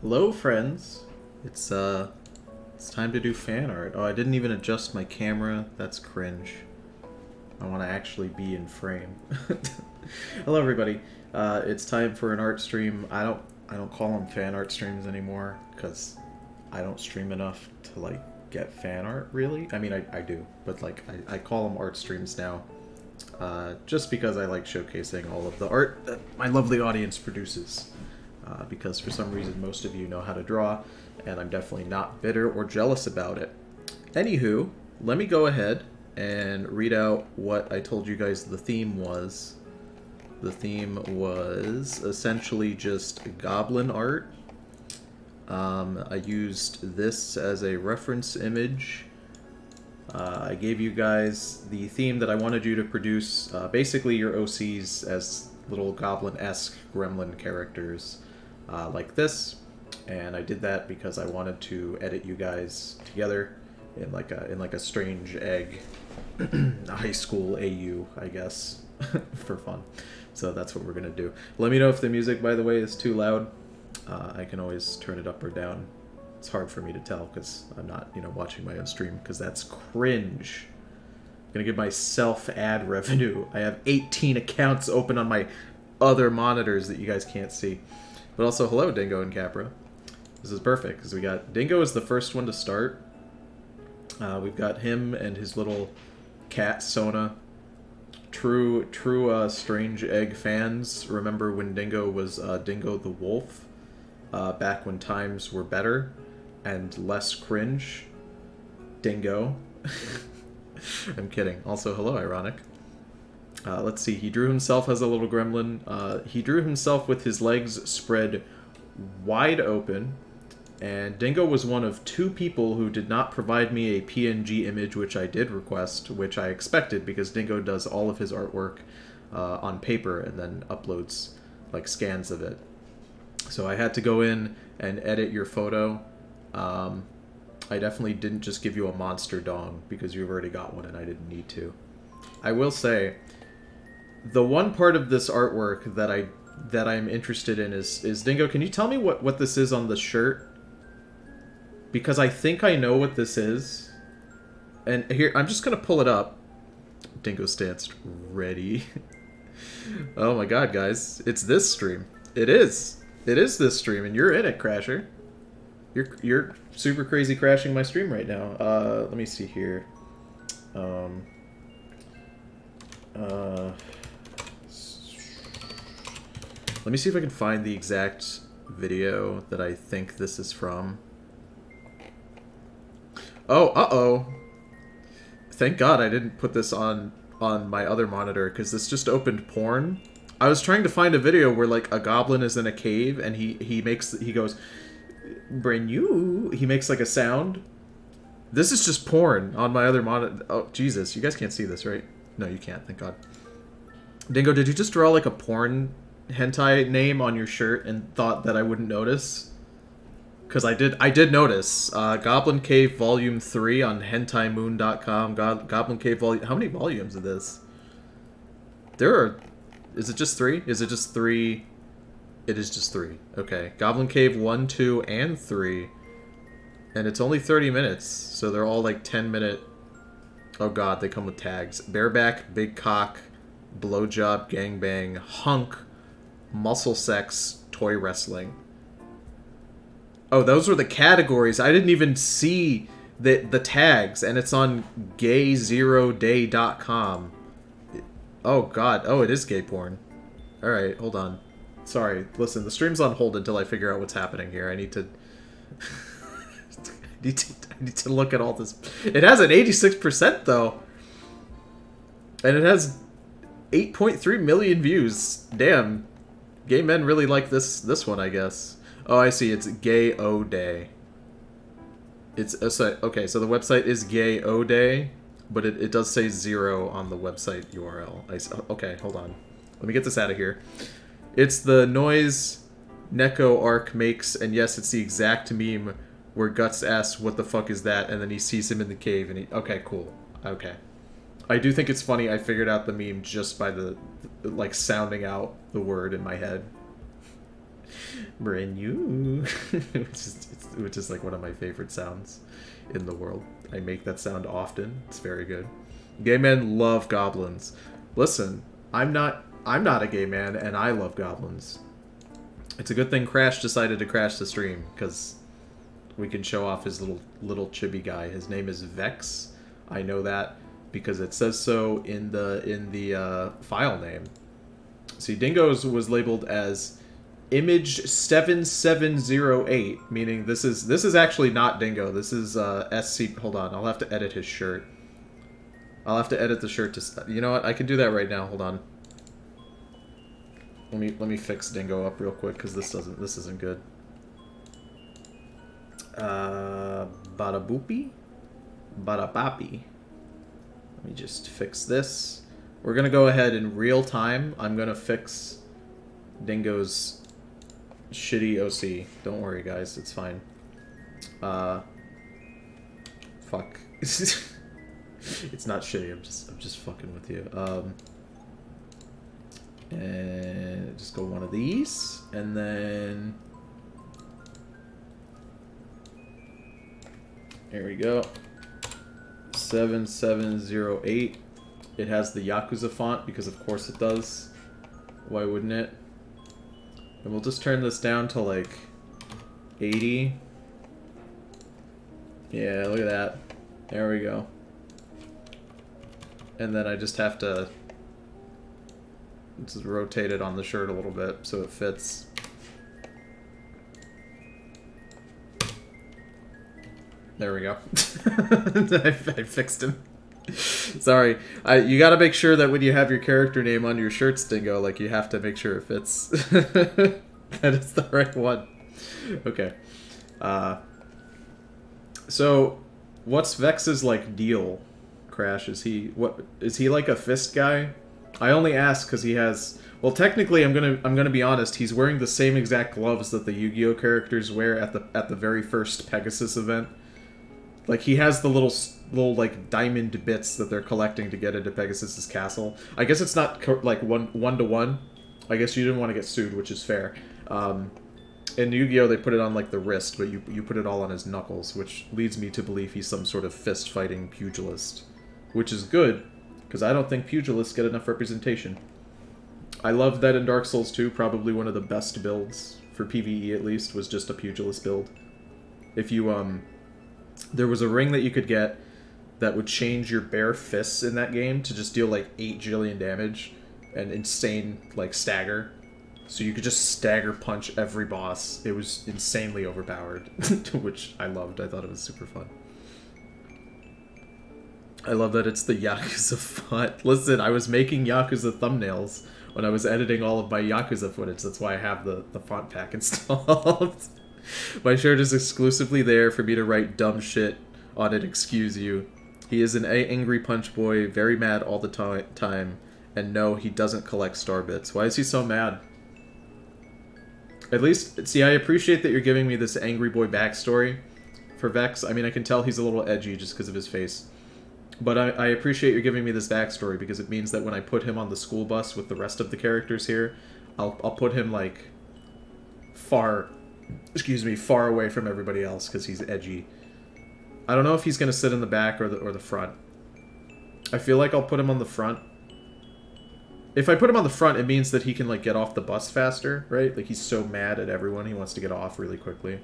Hello, friends. It's time to do fan art. Oh, I didn't even adjust my camera. That's cringe. I want to actually be in frame. Hello, everybody. It's time for an art stream. I don't call them fan art streams anymore because I don't stream enough to like get fan art. Really, I mean, I do, but like I call them art streams now. Just because I like showcasing all of the art that my lovely audience produces. Because for some reason most of you know how to draw, and I'm definitely not bitter or jealous about it. Anywho, let me go ahead and read out what I told you guys the theme was. The theme was essentially just goblin art. I used this as a reference image. I gave you guys the theme that I wanted you to produce, basically your OCs as little goblin-esque gremlin characters like this, and I did that because I wanted to edit you guys together in like a strange egg high school AU, I guess, for fun. So that's what we're gonna do. Let me know if the music, by the way, is too loud. I can always turn it up or down. It's hard for me to tell because I'm not, watching my own stream, because that's cringe. I'm gonna give myself ad revenue. I have 18 accounts open on my other monitors that you guys can't see. But also, hello, Dingo and Capra. This is perfect because we got Dingo is the first one to start. We've got him and his little cat Sona. True Strange Egg fans remember when Dingo was Dingo the Wolf, back when times were better and less cringe. Dingo. I'm kidding. Also, hello, Ironic. Let's see, he drew himself as a little gremlin. He drew himself with his legs spread wide open, and Dingo was one of 2 people who did not provide me a PNG image, which I did request, which I expected, because Dingo does all of his artwork on paper and then uploads, like, scans of it. So I had to go in and edit your photo. I definitely didn't just give you a monster dong, because you've already got one and I didn't need to. I will say, the one part of this artwork that I'm interested in is Dingo, can you tell me what this is on the shirt? Because I think I know what this is. And here, I'm just gonna pull it up. Dingo stance ready. Oh my god, guys. It's this stream. It is. It is this stream, and you're in it, Crasher. You're super crazy crashing my stream right now. Let me see here. Let me see if I can find the exact video that I think this is from. Oh, uh-oh. Thank God I didn't put this on my other monitor, because this just opened porn. I was trying to find a video where, like, a goblin is in a cave, and he goes, "Bring you," he makes, like, a sound. This is just porn on my other monitor. Oh, Jesus. You guys can't see this, right? No, you can't. Thank God. Dingo, did you just draw, like, a porn hentai name on your shirt and thought that I wouldn't notice? Because I did notice. Goblin Cave Volume 3 on HentaiMoon.com. Goblin Cave Volume... How many volumes of this? There are... Is it just 3? Is it just 3? It is just 3. Okay. Goblin Cave 1, 2, and 3. And it's only 30 minutes, so they're all like 10-minute... Oh god, they come with tags. Bareback, Big Cock, Blowjob, Gangbang, Hunk, Muscle Sex, Toy Wrestling. Oh, those were the categories. I didn't even see the tags, and it's on gay0day.com. Oh god. Oh, it is gay porn. Alright, hold on. Sorry. Listen, the stream's on hold until I figure out what's happening here. I need to... I need to look at all this. It has an 86% though. And it has 8.3 million views. Damn. Gay men really like this one, I guess. Oh, I see. It's Gay O Day. It's okay, so the website is Gay O Day, but it does say 0 on the website URL. Okay, hold on. Let me get this out of here. It's the noise Neko Arc makes, and yes, it's the exact meme where Guts asks, "What the fuck is that?" and then he sees him in the cave, and he... Okay, cool. Okay. I do think it's funny I figured out the meme just by the like, sounding out the word in my head. Brand new. which is like one of my favorite sounds in the world. I make that sound often. It's very good. Gay men love goblins. Listen, I'm not a gay man, and I love goblins. It's a good thing Crash decided to crash the stream, because we can show off his little chibi guy. His name is Vex. I know that because it says so in the file name. See, Dingo's was labeled as Image 7708, meaning this is actually not Dingo. This is SC. Hold on, I'll have to edit his shirt. I'll have to edit the shirt to. You know what? I can do that right now. Hold on. Let me fix Dingo up real quick because this isn't good. Bada boopy, bada boppy. Let me just fix this. We're gonna go ahead in real time. I'm gonna fix Dingo's shitty OC. Don't worry, guys. It's fine. Fuck. It's not shitty. I'm just fucking with you. And just go one of these, and then here we go. 7708. It has the Yakuza font because of course it does. Why wouldn't it? And we'll just turn this down to like 80. Yeah, look at that. There we go. And then I just have to just rotate it on the shirt a little bit so it fits. There we go. I fixed him. Sorry. You gotta make sure that when you have your character name on your shirts, Dingo, like, you have to make sure it fits. That it's the right one. Okay. So, what's Vex's, like, deal, Crash? Is he like a fist guy? I only ask because he has... Well, technically, I'm gonna be honest, he's wearing the same exact gloves that the Yu-Gi-Oh characters wear at the very first Pegasus event. Like, he has the little like diamond bits that they're collecting to get into Pegasus's castle. I guess it's not like one to one. I guess you didn't want to get sued, which is fair. In Yu-Gi-Oh, they put it on like the wrist, but you put it all on his knuckles, which leads me to believe he's some sort of fist fighting pugilist, which is good because I don't think pugilists get enough representation. I love that in Dark Souls 2, probably one of the best builds for PvE at least was just a pugilist build. If you there was a ring that you could get that would change your bare fists in that game to just deal like 8 jillion damage and insane like stagger. So you could just stagger punch every boss. It was insanely overpowered, which I loved. I thought it was super fun. I love that it's the Yakuza font. Listen, I was making Yakuza thumbnails when I was editing all of my Yakuza footage. That's why I have the font pack installed. My shirt is exclusively there for me to write dumb shit on it, excuse you. He is an angry punch boy, very mad all the time, and no, he doesn't collect star bits. Why is he so mad? At least, see, I appreciate that you're giving me this angry boy backstory for Vex. I mean, I can tell he's a little edgy just because of his face. But I appreciate you're giving me this backstory because it means that when I put him on the school bus with the rest of the characters here, I'll put him, like, far away from everybody else because he's edgy. I don't know if he's going to sit in the back or the front. I feel like I'll put him on the front. If I put him on the front, it means that he can, like, get off the bus faster, right? Like, he's so mad at everyone, he wants to get off really quickly.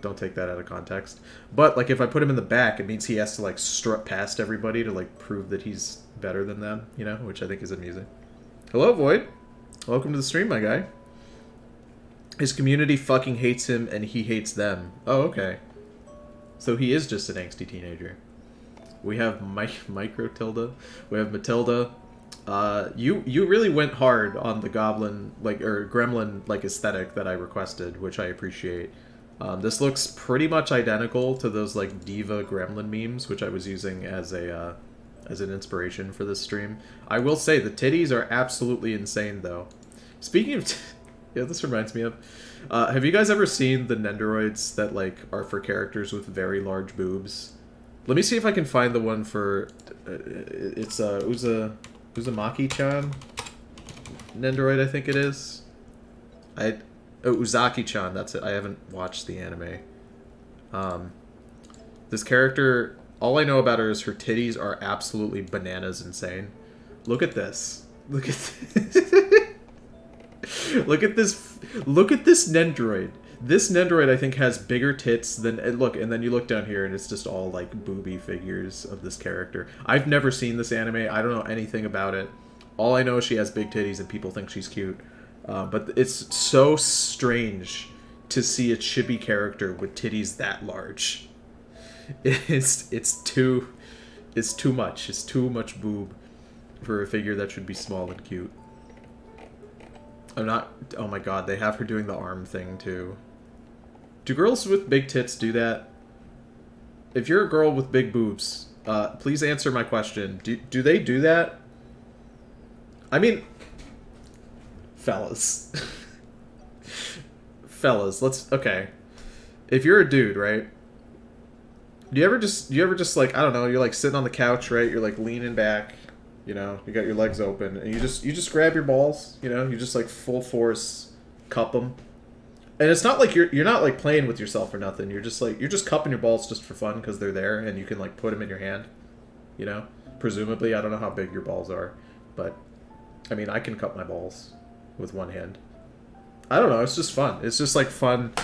Don't take that out of context. But, like, if I put him in the back, it means he has to, like, strut past everybody to, like, prove that he's better than them, you know? Which I think is amusing. Hello, Void. Welcome to the stream, my guy. His community fucking hates him, and he hates them. Oh, okay. So he is just an angsty teenager. We have Micro Tilda. We have Matilda. You really went hard on the goblin, like, or gremlin, like, aesthetic that I requested, which I appreciate. This looks pretty much identical to those, like, diva gremlin memes, which I was using as a, as an inspiration for this stream. I will say, the titties are absolutely insane, though. Speaking of... yeah, this reminds me of... have you guys ever seen the Nendoroids that, like, are for characters with very large boobs? Let me see if I can find the one for... it's, Uzumaki-chan? Nendoroid, I think it is. Oh, Uzaki-chan, that's it. I haven't watched the anime. This character, all I know about her is her titties are absolutely bananas insane. Look at this. Look at this. Look at this. Look at this Nendoroid. This Nendoroid, I think, has bigger tits than... Look, and then you look down here, and it's just all, like, booby figures of this character. I've never seen this anime. I don't know anything about it. All I know is she has big titties, and people think she's cute. But it's so strange to see a chibi character with titties that large. It's too much. It's too much boob for a figure that should be small and cute. I'm not... Oh my god, they have her doing the arm thing, too. Do girls with big tits do that? If you're a girl with big boobs, please answer my question. Do they do that? I mean... Fellas. Fellas, let's... Okay. If you're a dude, right? Do you ever just like, I don't know, you're like sitting on the couch, right? You're like leaning back, you know, you got your legs open, and you just grab your balls, you know, you just like full force cup them. And it's not like you're not like playing with yourself or nothing. You're just cupping your balls just for fun because they're there and you can like put them in your hand, you know? Presumably, I don't know how big your balls are, but I mean, I can cup my balls with one hand. I don't know, it's just fun. It's just like fun.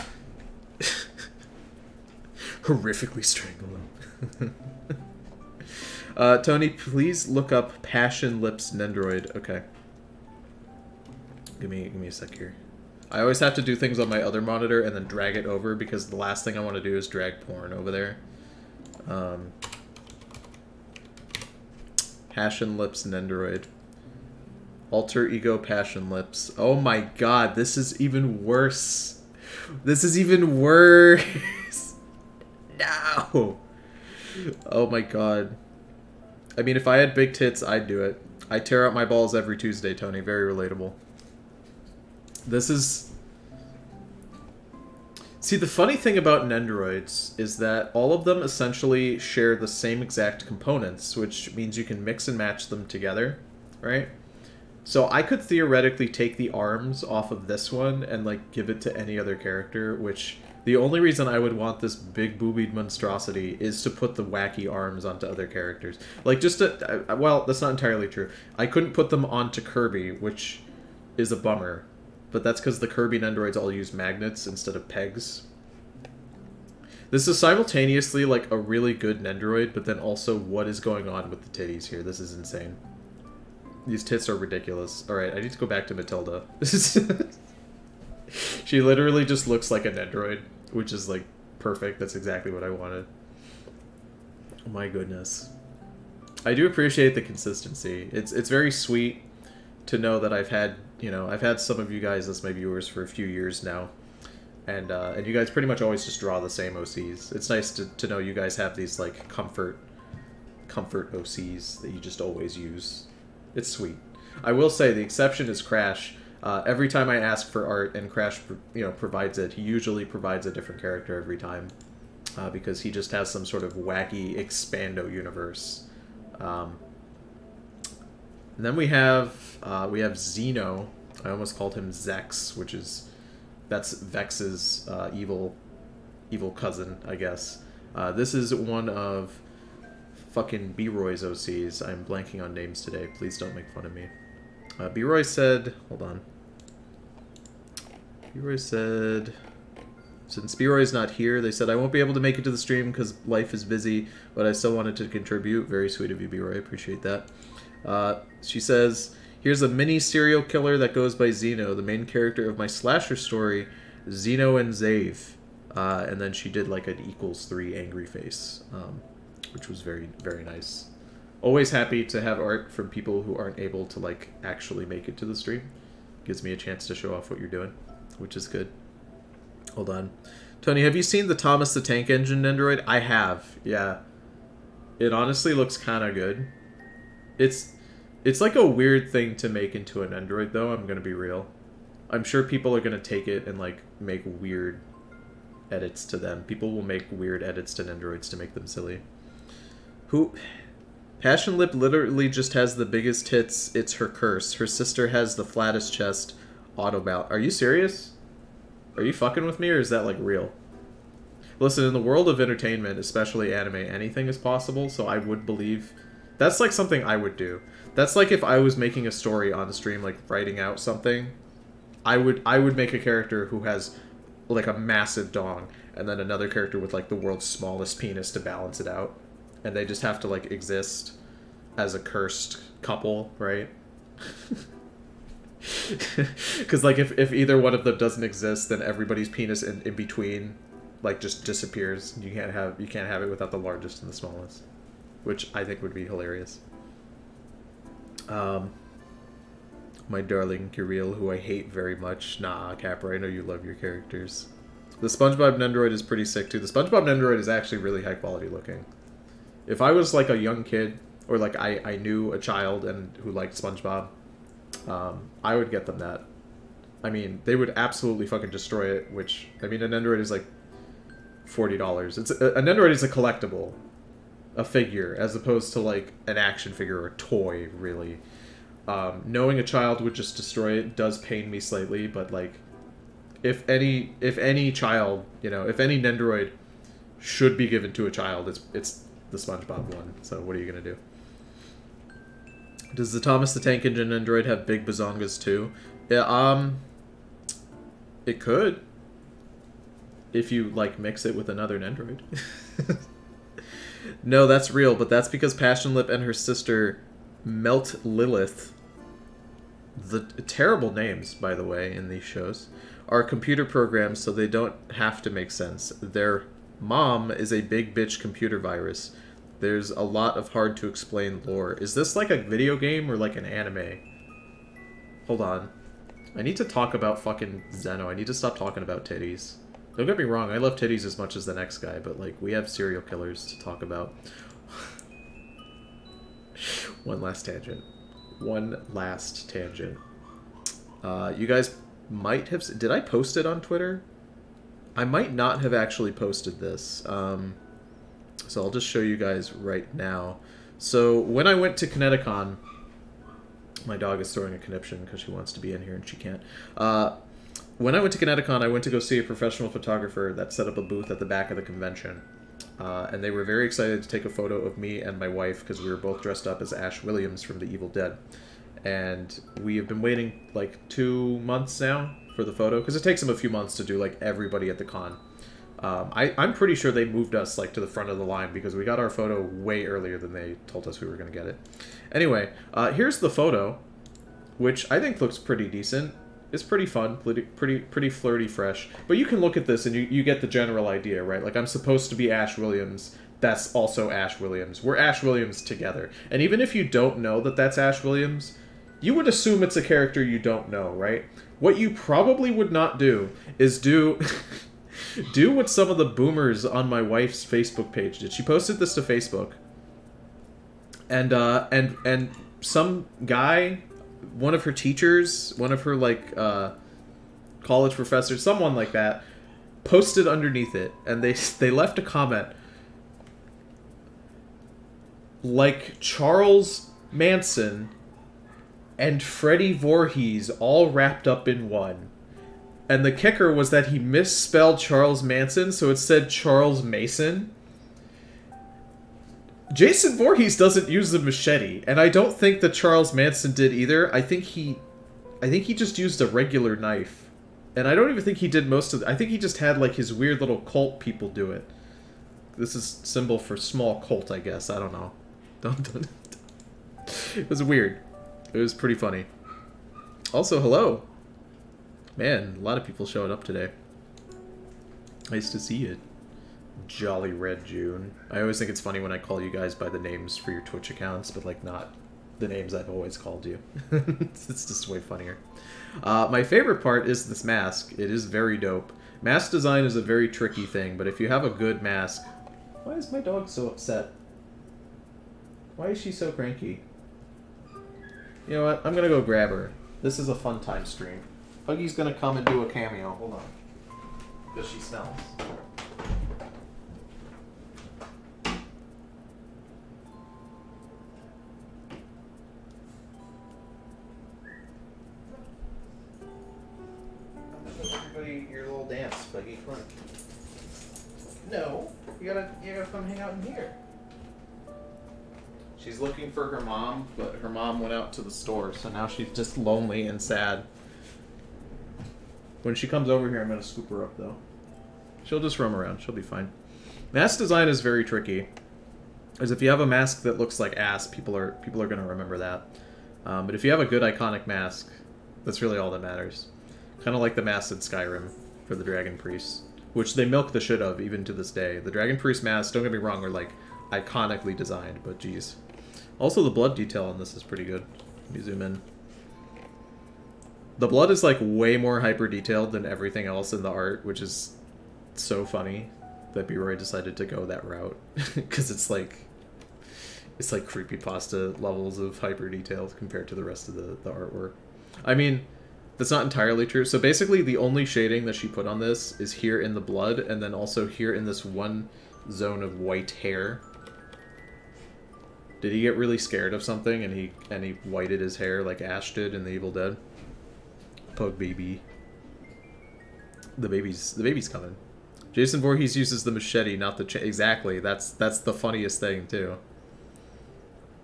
Horrifically strangle him. Tony, please look up Passion Lips Nendoroid. Okay. Give me a sec here. I always have to do things on my other monitor and then drag it over because the last thing I want to do is drag porn over there. Passion Lips Nendoroid. Alter Ego Passion Lips. Oh my god, this is even worse. This is even worse. No! Oh my god. I mean, if I had big tits, I'd do it. I tear out my balls every Tuesday, Tony. Very relatable. This is... See, the funny thing about Nendoroids is that all of them essentially share the same exact components, which means you can mix and match them together, right? So I could theoretically take the arms off of this one and, like, give it to any other character, which... The only reason I would want this big boobied monstrosity is to put the wacky arms onto other characters. Like, just to... Well, that's not entirely true. I couldn't put them onto Kirby, which is a bummer. But that's because the Kirby Nendoroids all use magnets instead of pegs. This is simultaneously, like, a really good Nendoroid, but then also what is going on with the titties here. This is insane. These tits are ridiculous. Alright, I need to go back to Matilda. She literally just looks like a Nendoroid, which is, like, perfect. That's exactly what I wanted. Oh my goodness. I do appreciate the consistency. It's very sweet to know that I've had, you know, I've had some of you guys as my viewers for a few years now. And you guys pretty much always just draw the same OCs. It's nice to know you guys have these, like, comfort OCs that you just always use. It's sweet. I will say, the exception is Crash. Every time I ask for art and Crash, you know, provides it, he usually provides a different character every time. Because he just has some sort of wacky expando universe. And then we have Xeno. I almost called him Zex, which is... That's Vex's evil cousin, I guess. This is one of fucking B-Roy's OCs. I'm blanking on names today. Please don't make fun of me. B-Roy said... Hold on. B-Roy said... Since B-Roy's not here, they said, I won't be able to make it to the stream because life is busy, but I still wanted to contribute. Very sweet of you, B-Roy. Appreciate that. She says... Here's a mini serial killer that goes by Xeno, the main character of my slasher story, Xeno and Zave. And then she did like an =3 angry face, which was very, very nice. Always happy to have art from people who aren't able to like actually make it to the stream. Gives me a chance to show off what you're doing, which is good. Hold on. Tony, have you seen the Thomas the Tank Engine Nendoroid? I have, yeah. It honestly looks kind of good. It's like a weird thing to make into an Nendoroid, though, I'm gonna be real. I'm sure people are gonna take it and, like, make weird edits to them. People will make weird edits to Nendoroids to make them silly. Passion Lip literally just has the biggest tits. It's her curse. Her sister has the flattest chest. Autobout. Are you serious? Are you fucking with me, or is that, like, real? Listen, in the world of entertainment, especially anime, anything is possible, so I would believe... That's, like, something I would do. That's like if I was making a story on stream, like, writing out something, I would make a character who has, like, a massive dong, and then another character with, like, the world's smallest penis to balance it out. And they just have to, like, exist as a cursed couple, right? Because, like, if either one of them doesn't exist, then everybody's penis in between, like, just disappears. You can't have it without the largest and the smallest, which I think would be hilarious. My darling Kirill, who I hate very much. Nah, Capra, I know you love your characters. The SpongeBob Nendoroid is pretty sick too. The SpongeBob Nendoroid is actually really high quality looking. If I was like a young kid, or like I knew a child and who liked SpongeBob, I would get them that. I mean, they would absolutely fucking destroy it, which, I mean, a Nendoroid is like $40. A Nendoroid is a collectible. A figure, as opposed to like an action figure or a toy, really. Knowing a child would just destroy it does pain me slightly, but like, if any child, you know, if any Nendoroid should be given to a child, it's the SpongeBob one. So what are you gonna do? Does the Thomas the Tank Engine Nendoroid have big bazongas too? Yeah, it could. If you like mix it with another Nendoroid. No, that's real, but that's because Passionlip and her sister Melt Lilith, the terrible names, by the way, in these shows, are computer programs, so they don't have to make sense. Their mom is a big bitch computer virus. There's a lot of hard-to-explain lore. Is this like a video game or like an anime? Hold on. I need to talk about fucking Zeno. I need to stop talking about titties. Don't get me wrong, I love titties as much as the next guy, but like, we have serial killers to talk about. One last tangent. One last tangent. You guys might have... Did I post it on Twitter? I might not have actually posted this. So I'll just show you guys right now. So when I went to Kineticon... My dog is throwing a conniption because she wants to be in here and she can't. When I went to Kineticon, I went to go see a professional photographer that set up a booth at the back of the convention. And they were very excited to take a photo of me and my wife because we were both dressed up as Ash Williams from The Evil Dead. And we have been waiting like 2 months now for the photo because it takes them a few months to do like everybody at the con. I'm pretty sure they moved us like to the front of the line because we got our photo way earlier than they told us we were going to get it. Anyway, here's the photo, which I think looks pretty decent. It's pretty fun, pretty flirty, fresh. But you can look at this and you get the general idea, right? Like, I'm supposed to be Ash Williams. That's also Ash Williams. We're Ash Williams together. And even if you don't know that that's Ash Williams, you would assume it's a character you don't know, right? What you probably would not do is do what some of the boomers on my wife's Facebook page did. She posted this to Facebook. And some guy... one of her teachers, one of her, like, college professors, someone like that, posted underneath it, and they left a comment, like Charles Manson and Freddy Voorhees all wrapped up in one. And the kicker was that he misspelled Charles Manson, so it said Charles Mason. Jason Voorhees doesn't use the machete, and I don't think that Charles Manson did either. I think he just used a regular knife. And I don't even think he did most of it. I think he just had, like, his weird little cult people do it. This is symbol for small cult, I guess. I don't know. Don't. It was weird. It was pretty funny. Also, hello. Man, a lot of people showing up today. Nice to see you. Jolly Red June. I always think it's funny when I call you guys by the names for your Twitch accounts, but like not the names I've always called you. It's just way funnier. My favorite part is this mask. It is very dope. Mask design is a very tricky thing, but if you have a good mask... Why is my dog so upset? Why is she so cranky? You know what? I'm gonna go grab her. This is a fun time stream. Huggy's gonna come and do a cameo. Hold on. Because she smells. Your little front. No, you gotta come hang out in here. She's looking for her mom, but her mom went out to the store, so now she's just lonely and sad. When she comes over here, I'm gonna scoop her up, though. She'll just roam around. She'll be fine. Mask design is very tricky. Because if you have a mask that looks like ass, people are gonna remember that. But if you have a good iconic mask, that's really all that matters. Kind of like the mask in Skyrim for the Dragon Priest, which they milk the shit of even to this day. The Dragon Priest masks, don't get me wrong, are like iconically designed, but geez. Also, the blood detail on this is pretty good. Let me zoom in. The blood is like way more hyper detailed than everything else in the art, which is so funny that B-Roy decided to go that route. Because it's like creepypasta levels of hyper detailed compared to the rest of the artwork. I mean, that's not entirely true. So basically the only shading that she put on this is here in the blood, and then also here in this one zone of white hair. Did he get really scared of something and he whited his hair like Ash did in The Evil Dead? Pug baby. The baby's coming. Jason Voorhees uses the machete, not the exactly. That's the funniest thing too.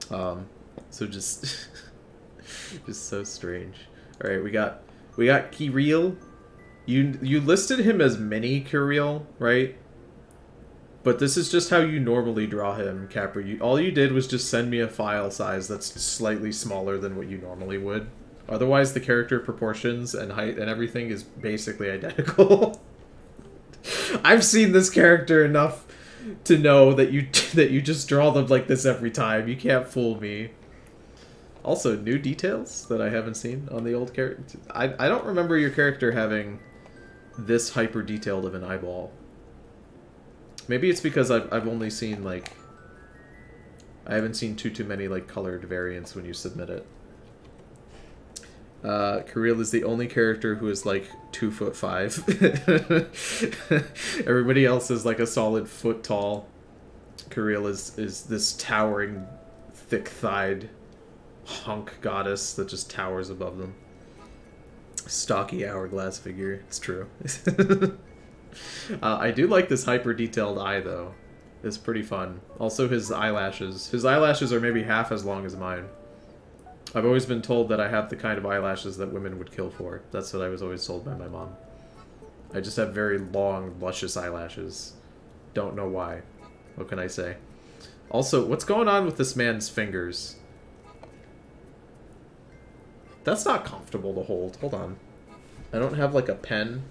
So just just so strange. All right, we got Kiriel. You listed him as mini Kiriel, right? But this is just how you normally draw him, Capra. All you did was just send me a file size that's slightly smaller than what you normally would. Otherwise, the character proportions and height and everything is basically identical. I've seen this character enough to know that you just draw them like this every time. You can't fool me. Also, new details that I haven't seen on the old character. I don't remember your character having this hyper detailed of an eyeball. Maybe it's because I've only seen like I haven't seen too many like colored variants when you submit it. Kiriel is the only character who is like 2'5". Everybody else is like a solid foot tall. Kiriel is this towering, thick-thighed hunk goddess that just towers above them. Stocky hourglass figure. It's true. I do like this hyper-detailed eye, though. It's pretty fun. Also, his eyelashes. His eyelashes are maybe half as long as mine. I've always been told that I have the kind of eyelashes that women would kill for. That's what I was always told by my mom. I just have very long, luscious eyelashes. Don't know why. What can I say? Also, what's going on with this man's fingers? That's not comfortable to hold. Hold on. I don't have, like, a pen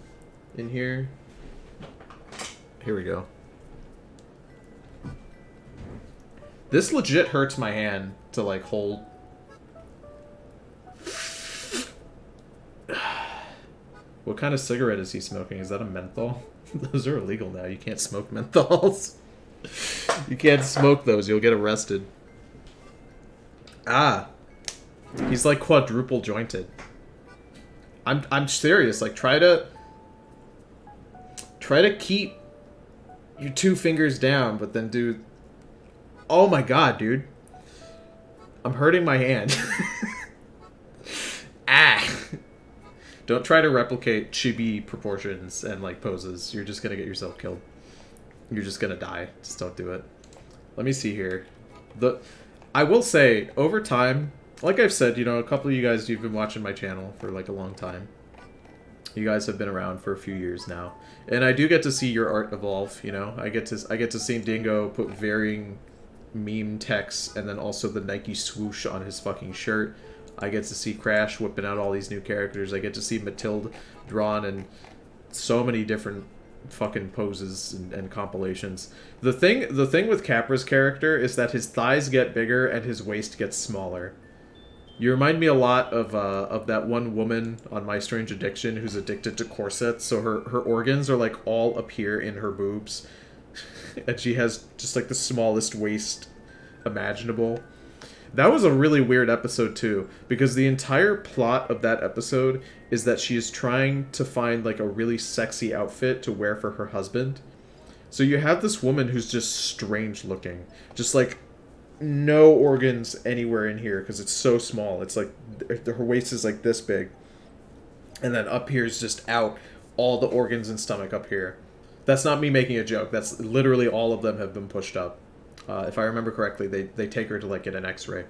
in here. Here we go. This legit hurts my hand to, like, hold. What kind of cigarette is he smoking? Is that a menthol? Those are illegal now. You can't smoke menthols. You can't smoke those. You'll get arrested. Ah. He's like quadruple jointed. I'm serious. Like try to keep your 2 fingers down, but then do. Oh my god, dude. I'm hurting my hand. Ah. Don't try to replicate chibi proportions and like poses. You're just gonna get yourself killed. You're just gonna die. Just don't do it. Let me see here. I will say, over time, like I've said, you know, a couple of you guys, you've been watching my channel for like a long time. You guys have been around for a few years now. And I do get to see your art evolve, you know. I get to see Dingo put varying meme text and then also the Nike swoosh on his fucking shirt. I get to see Crash whipping out all these new characters. I get to see Mathilde drawn in so many different fucking poses and compilations. The thing with Capra's character is that his thighs get bigger and his waist gets smaller. You remind me a lot of that one woman on My Strange Addiction who's addicted to corsets, so her organs are like all up here in her boobs. And she has just like the smallest waist imaginable. That was a really weird episode too, because the entire plot of that episode is that she is trying to find like a really sexy outfit to wear for her husband. So you have this woman who's just strange looking, just like no organs anywhere in here because it's so small. It's like her waist is like this big, and then up here is just out, all the organs and stomach up here. That's not me making a joke. That's literally all of them have been pushed up. If I remember correctly, they take her to like get an X-ray,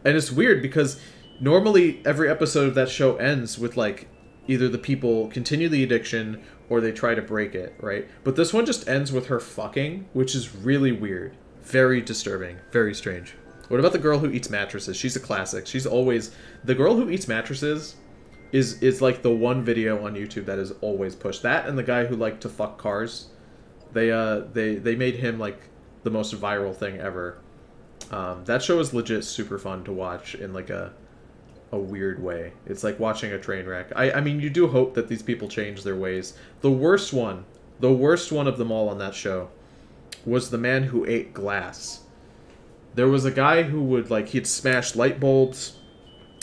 and it's weird because normally every episode of that show ends with like either the people continue the addiction or they try to break it, right? But this one just ends with her fucking, which is really weird, very disturbing, very strange. What about the girl who eats mattresses? She's a classic. She's always the girl who eats mattresses. Is like the one video on YouTube that is always pushed. That and the guy who liked to fuck cars. They made him like the most viral thing ever. That show is legit super fun to watch in like a weird way. It's like watching a train wreck. I mean, you do hope that these people change their ways. The worst one of them all on that show was the man who ate glass. There was a guy who would like he'd smash light bulbs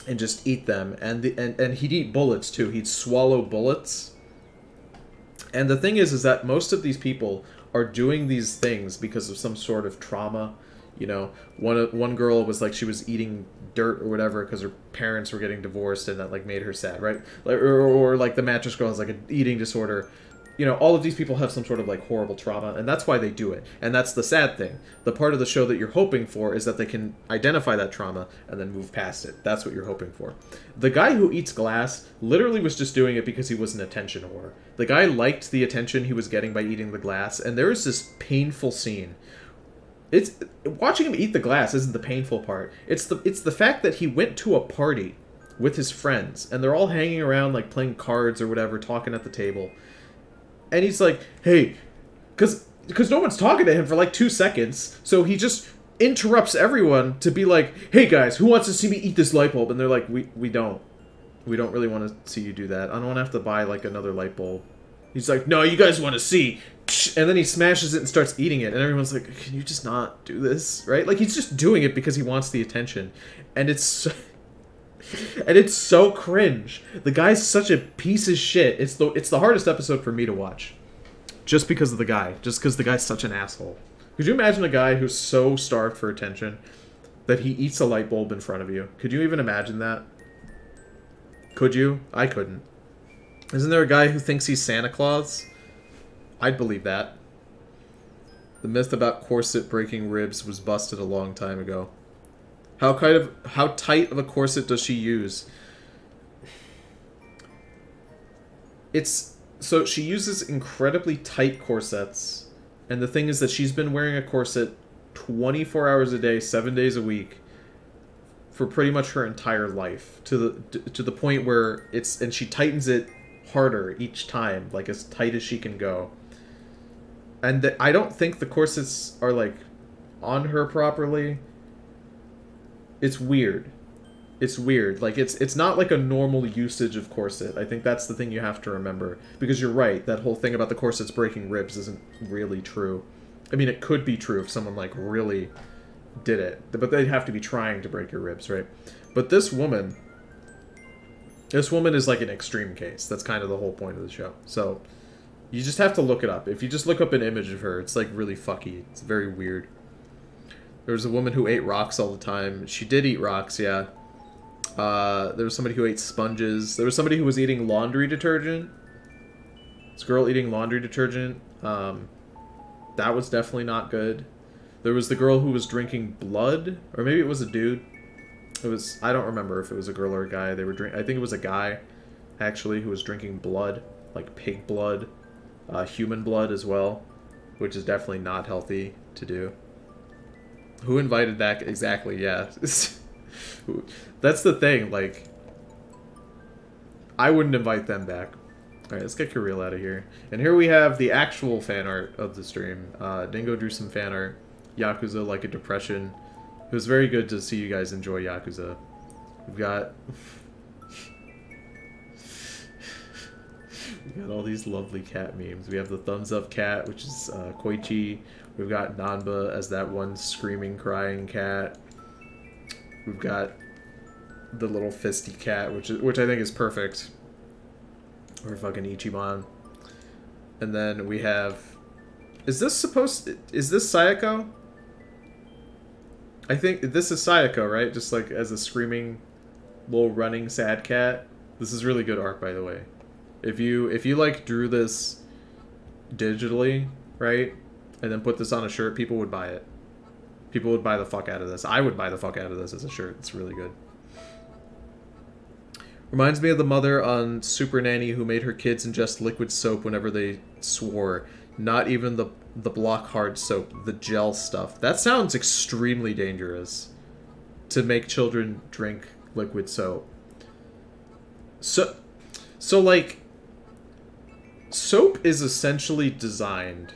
and just eat them, and he'd eat bullets too. He'd swallow bullets. And the thing is that most of these people are doing these things because of some sort of trauma. You know, one girl was like she was eating dirt or whatever because her parents were getting divorced and that like made her sad, right? Like, or like the mattress girl has like an eating disorder. You know, all of these people have some sort of like horrible trauma, and that's why they do it. And that's the sad thing. The part of the show that you're hoping for is that they can identify that trauma and then move past it. That's what you're hoping for. The guy who eats glass literally was just doing it because he was an attention whore. The guy liked the attention he was getting by eating the glass, and there is this painful scene. It's watching him eat the glass isn't the painful part. It's the fact that he went to a party with his friends, and they're all hanging around like playing cards or whatever, talking at the table. And he's like, hey, because no one's talking to him for like 2 seconds, so he just interrupts everyone to be like, hey guys, who wants to see me eat this light bulb? And they're like, we don't really want to see you do that. I don't want to have to buy like another light bulb. He's like, no, you guys want to see. And then he smashes it and starts eating it, and everyone's like, can you just not do this, right? Like, he's just doing it because he wants the attention. And it's so cringe. The guy's such a piece of shit. It's the hardest episode for me to watch. Just because of the guy. Just because the guy's such an asshole. Could you imagine a guy who's so starved for attention that he eats a light bulb in front of you? Could you even imagine that? Could you? I couldn't. Isn't there a guy who thinks he's Santa Claus? I'd believe that. The myth about corset breaking ribs was busted a long time ago. How tight of a corset does she use? So she uses incredibly tight corsets, and the thing is that she's been wearing a corset 24 hours a day, 7 days a week, for pretty much her entire life, to the point where and she tightens it harder each time, like as tight as she can go. And I don't think the corsets are like on her properly. It's weird. It's weird. Like it's not like a normal usage of corset. I think that's the thing you have to remember, because you're right. That whole thing about the corsets breaking ribs isn't really true. I mean, it could be true if someone like really did it, but they'd have to be trying to break your ribs, right? But this woman is like an extreme case. That's kind of the whole point of the show. So you just have to look it up. If you just look up an image of her, it's like really fucky. It's very weird. There was a woman who ate rocks all the time. She did eat rocks, yeah. There was somebody who ate sponges. There was somebody who was eating laundry detergent. This girl eating laundry detergent. That was definitely not good. There was the girl who was drinking blood. Or maybe it was a dude. I don't remember if it was a girl or a guy. I think it was a guy, actually, who was drinking blood. Like pig blood. Human blood as well. Which is definitely not healthy to do. Who invited that? Exactly, yeah. That's the thing, like, I wouldn't invite them back. Alright, let's get Kirill out of here. And here we have the actual fan art of the stream. Dingo drew some fan art. Yakuza Like a Depression. It was very good to see you guys enjoy Yakuza. We've got all these lovely cat memes. We have the thumbs up cat, which is Koichi. We've got Nanba as that one screaming, crying cat. We've got the little fisty cat, which I think is perfect. Or fucking Ichiban. And then we have... Is this Sayako? I think this is Sayako, right? Just like as a screaming, little running sad cat. This is really good art, by the way. If you like drew this digitally, right? And then put this on a shirt, people would buy it. People would buy the fuck out of this. I would buy the fuck out of this as a shirt. It's really good. Reminds me of the mother on Super Nanny who made her kids ingest liquid soap whenever they swore. Not even the block hard soap, the gel stuff. That sounds extremely dangerous. To make children drink liquid soap. So like, soap is essentially designed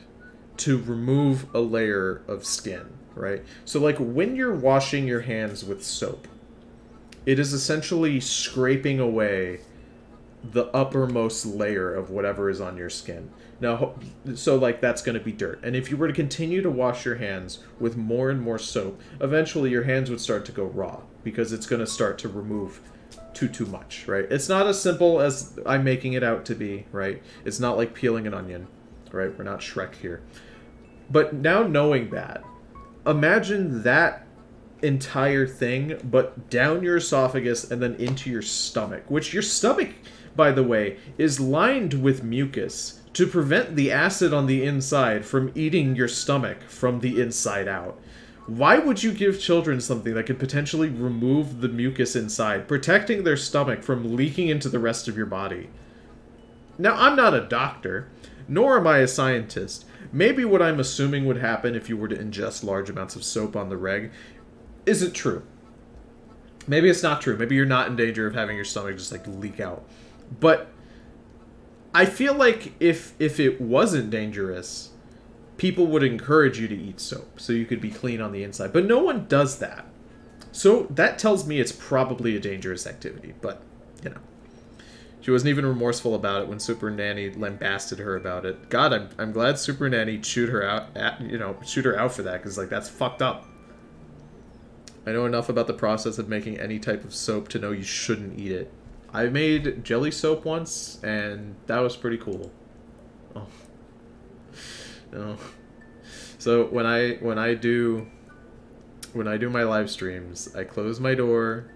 to remove a layer of skin, right? So like when you're washing your hands with soap, it is essentially scraping away the uppermost layer of whatever is on your skin. Now, so like that's going to be dirt. And if you were to continue to wash your hands with more and more soap, eventually your hands would start to go raw because it's going to start to remove too much, right? It's not as simple as I'm making it out to be, right? It's not like peeling an onion, right? We're not Shrek here. But now knowing that, imagine that entire thing, but down your esophagus and then into your stomach, which your stomach, by the way, is lined with mucus to prevent the acid on the inside from eating your stomach from the inside out. Why would you give children something that could potentially remove the mucus inside, protecting their stomach from leaking into the rest of your body? Now, I'm not a doctor, nor am I a scientist. Maybe what I'm assuming would happen if you were to ingest large amounts of soap on the reg isn't true. Maybe it's not true. Maybe you're not in danger of having your stomach just, like, leak out. But I feel like if it wasn't dangerous, people would encourage you to eat soap so you could be clean on the inside. But no one does that. So that tells me it's probably a dangerous activity. But, you know. She wasn't even remorseful about it when Super Nanny lambasted her about it. God, I'm glad Super Nanny chewed her out for that, because, like, that's fucked up. I know enough about the process of making any type of soap to know you shouldn't eat it. I made jelly soap once, and that was pretty cool. Oh. No. So when I do my live streams, I close my door.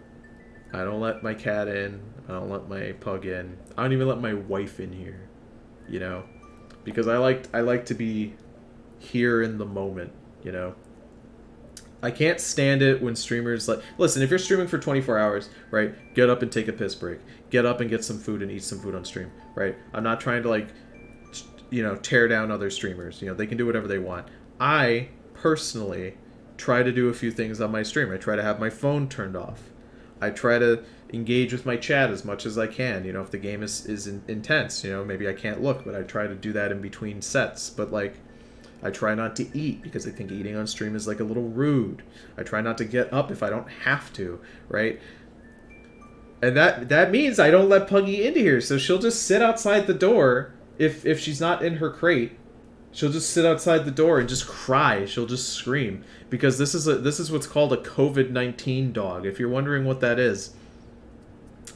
I don't let my cat in. I don't let my pug in. I don't even let my wife in here, you know, because I like to be here in the moment, you know. I can't stand it when streamers, like, listen, if you're streaming for 24 hours, right, get up and take a piss break. Get up and get some food and eat some food on stream, right? I'm not trying to, like, you know, tear down other streamers. You know, they can do whatever they want. I, personally, try to do a few things on my stream. I try to have my phone turned off. I try to engage with my chat as much as I can. You know, if the game is intense, you know, maybe I can't look, but I try to do that in between sets. But, like, I try not to eat because I think eating on stream is, like, a little rude. I try not to get up if I don't have to, right? And that means I don't let Puggy into here, so she'll just sit outside the door if she's not in her crate. She'll just sit outside the door and just cry. She'll just scream because this is what's called a COVID-19 dog. If you're wondering what that is,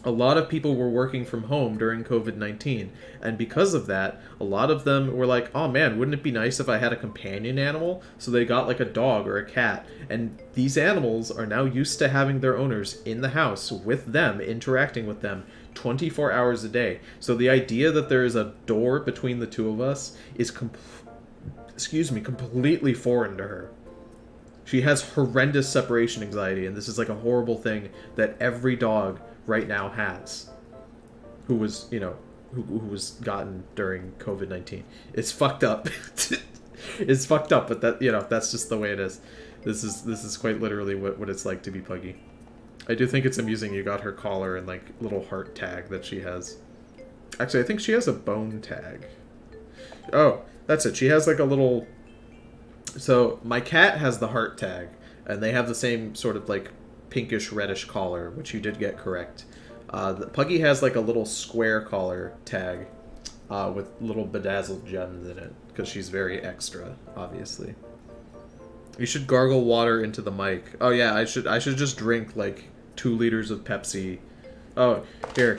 a lot of people were working from home during COVID-19, and because of that, a lot of them were like, oh man, wouldn't it be nice if I had a companion animal? So they got like a dog or a cat, and these animals are now used to having their owners in the house with them, interacting with them 24 hours a day. So the idea that there is a door between the two of us is completely foreign to her. She has horrendous separation anxiety, and this is like a horrible thing that every dog right now has who was, you know, who was gotten during COVID-19. It's fucked up. It's fucked up, but that, you know, that's just the way it is. This is quite literally what it's like to be Puggy. I do think it's amusing you got her collar and like little heart tag that she has. Actually, I think she has a bone tag. Oh, that's it. She has like a little... So my cat has the heart tag, and they have the same sort of like pinkish reddish collar, which you did get correct. The Puggy has like a little square collar tag with little bedazzled gems in it, because she's very extra, obviously. You should gargle water into the mic. Oh yeah, I should just drink like 2 liters of Pepsi. Oh, here.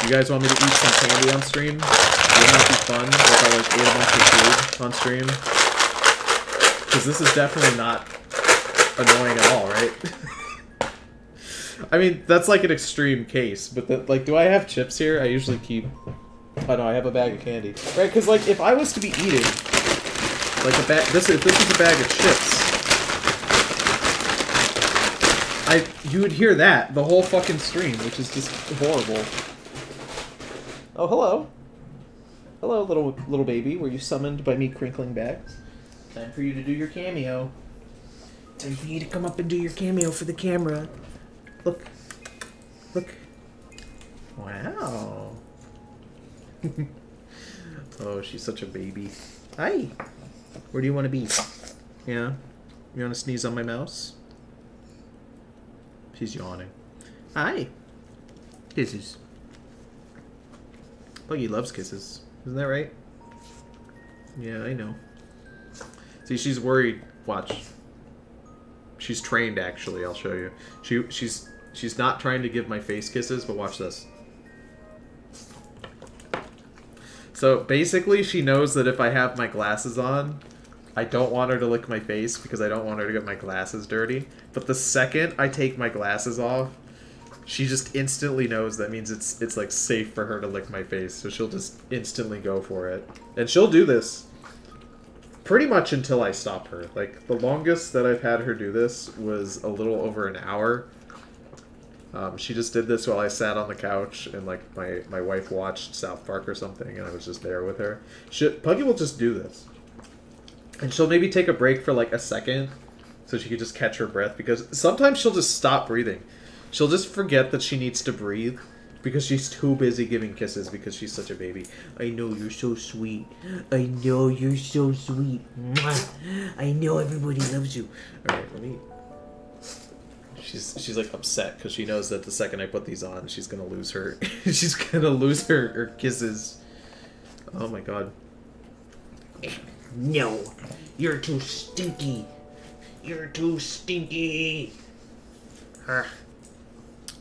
You guys want me to eat some candy on stream? Wouldn't that be fun if I like ate a bunch of food on stream? Because this is definitely not annoying at all, right? I mean, that's like an extreme case, but like, do I have chips here? I usually keep... Oh no, I have a bag of candy. Right, because like if I was to be eating like a bag, if this is a bag of chips, you would hear that the whole fucking stream, which is just horrible. Oh, hello. Hello, little baby. Were you summoned by me crinkling bags? Time for you to do your cameo. Time for you to come up and do your cameo for the camera. Look. Look. Wow. Oh, she's such a baby. Hi. Where do you want to be? Yeah? You want to sneeze on my mouse? She's yawning. Hi. Kisses. Puggy loves kisses. Isn't that right? Yeah, I know. See, she's worried. Watch. She's trained, actually. I'll show you. She's not trying to give my face kisses, but watch this. So, basically, she knows that if I have my glasses on, I don't want her to lick my face because I don't want her to get my glasses dirty. But the second I take my glasses off, she just instantly knows that means it's like safe for her to lick my face. So she'll just instantly go for it. And she'll do this pretty much until I stop her. Like, the longest that I've had her do this was a little over an hour. She just did this while I sat on the couch and, like, my wife watched South Park or something, and I was just there with her. Puggy will just do this. And she'll maybe take a break for, like, a second so she could just catch her breath, because sometimes she'll just stop breathing. She'll just forget that she needs to breathe because she's too busy giving kisses because she's such a baby. I know, you're so sweet. I know, you're so sweet. I know everybody loves you. Alright, let me... She's like upset because she knows that the second I put these on, she's gonna lose her. She's gonna lose her kisses. Oh my god. No, you're too stinky. You're too stinky.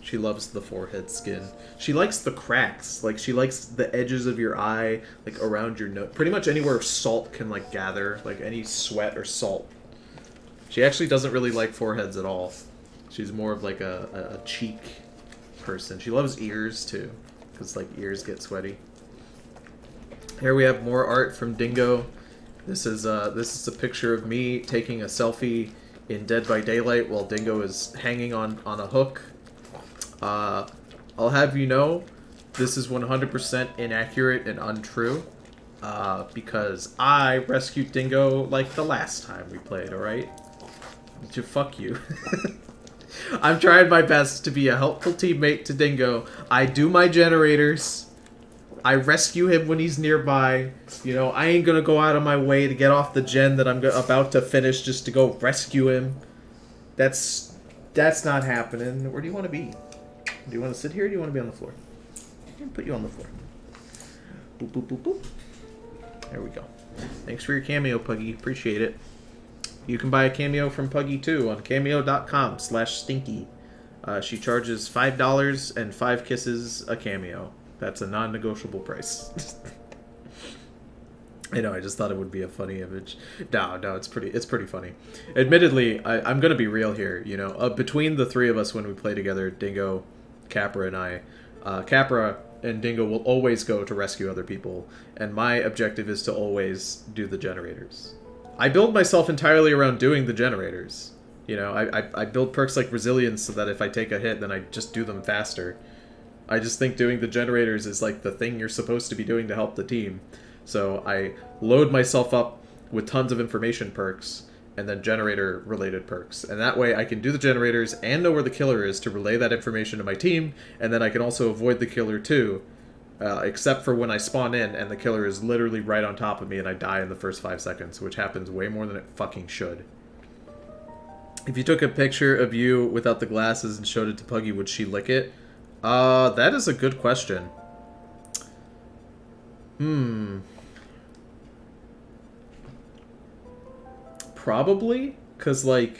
She loves the forehead skin. She likes the cracks. Like, she likes the edges of your eye, like around your nose. Pretty much anywhere salt can like gather, like any sweat or salt. She actually doesn't really like foreheads at all. She's more of like a cheek person. She loves ears too, because like ears get sweaty. Here we have more art from Dingo. This is a picture of me taking a selfie in Dead by Daylight while Dingo is hanging on a hook. I'll have you know, this is 100% inaccurate and untrue, because I rescued Dingo like the last time we played. All right, to fuck you. I'm trying my best to be a helpful teammate to Dingo. I do my generators. I rescue him when he's nearby. You know, I ain't gonna go out of my way to get off the gen that I'm about to finish just to go rescue him. That's not happening. Where do you want to be? Do you want to sit here or do you want to be on the floor? I'm gonna put you on the floor. Boop, boop, boop, boop. There we go. Thanks for your cameo, Puggy. Appreciate it. You can buy a cameo from Puggy too on cameo.com/stinky. She charges $5 and 5 kisses a cameo. That's a non-negotiable price. I know, I just thought it would be a funny image. No, it's pretty funny. Admittedly, I'm gonna be real here, you know. Between the three of us when we play together, Dingo, Capra, and I, Capra and Dingo will always go to rescue other people, and my objective is to always do the generators. I build myself entirely around doing the generators. You know, I build perks like Resilience so that if I take a hit, then I just do them faster. I just think doing the generators is like the thing you're supposed to be doing to help the team. So I load myself up with tons of information perks and then generator-related perks. And that way I can do the generators and know where the killer is to relay that information to my team, and then I can also avoid the killer too. Except for when I spawn in and the killer is literally right on top of me and I die in the first 5 seconds, which happens way more than it fucking should. If you took a picture of you without the glasses and showed it to Puggy, would she lick it? That is a good question. Probably, because, like,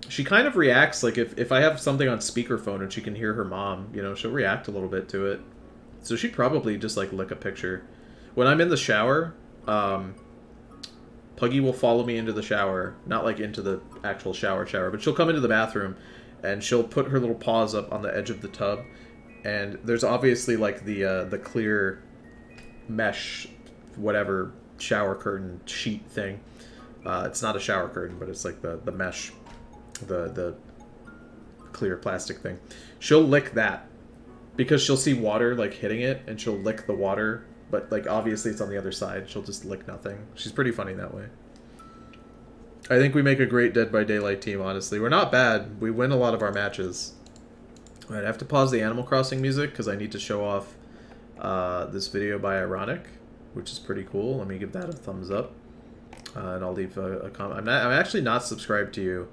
she kind of reacts, like, if I have something on speakerphone and she can hear her mom, you know, she'll react a little bit to it. So she'd probably just, like, lick a picture. When I'm in the shower, Puggy will follow me into the shower. Not, like, into the actual shower, but she'll come into the bathroom, and she'll put her little paws up on the edge of the tub, and there's obviously like the clear mesh, whatever, shower curtain sheet thing. It's not a shower curtain, but it's like the mesh, the clear plastic thing. She'll lick that because she'll see water like hitting it, and she'll lick the water. But like obviously it's on the other side. She'll just lick nothing. She's pretty funny that way. I think we make a great Dead by Daylight team. Honestly, we're not bad. We win a lot of our matches. All right, I have to pause the Animal Crossing music because I need to show off this video by Ironic, which is pretty cool. Let me give that a thumbs up, and I'll leave a comment. I'm actually not subscribed to you.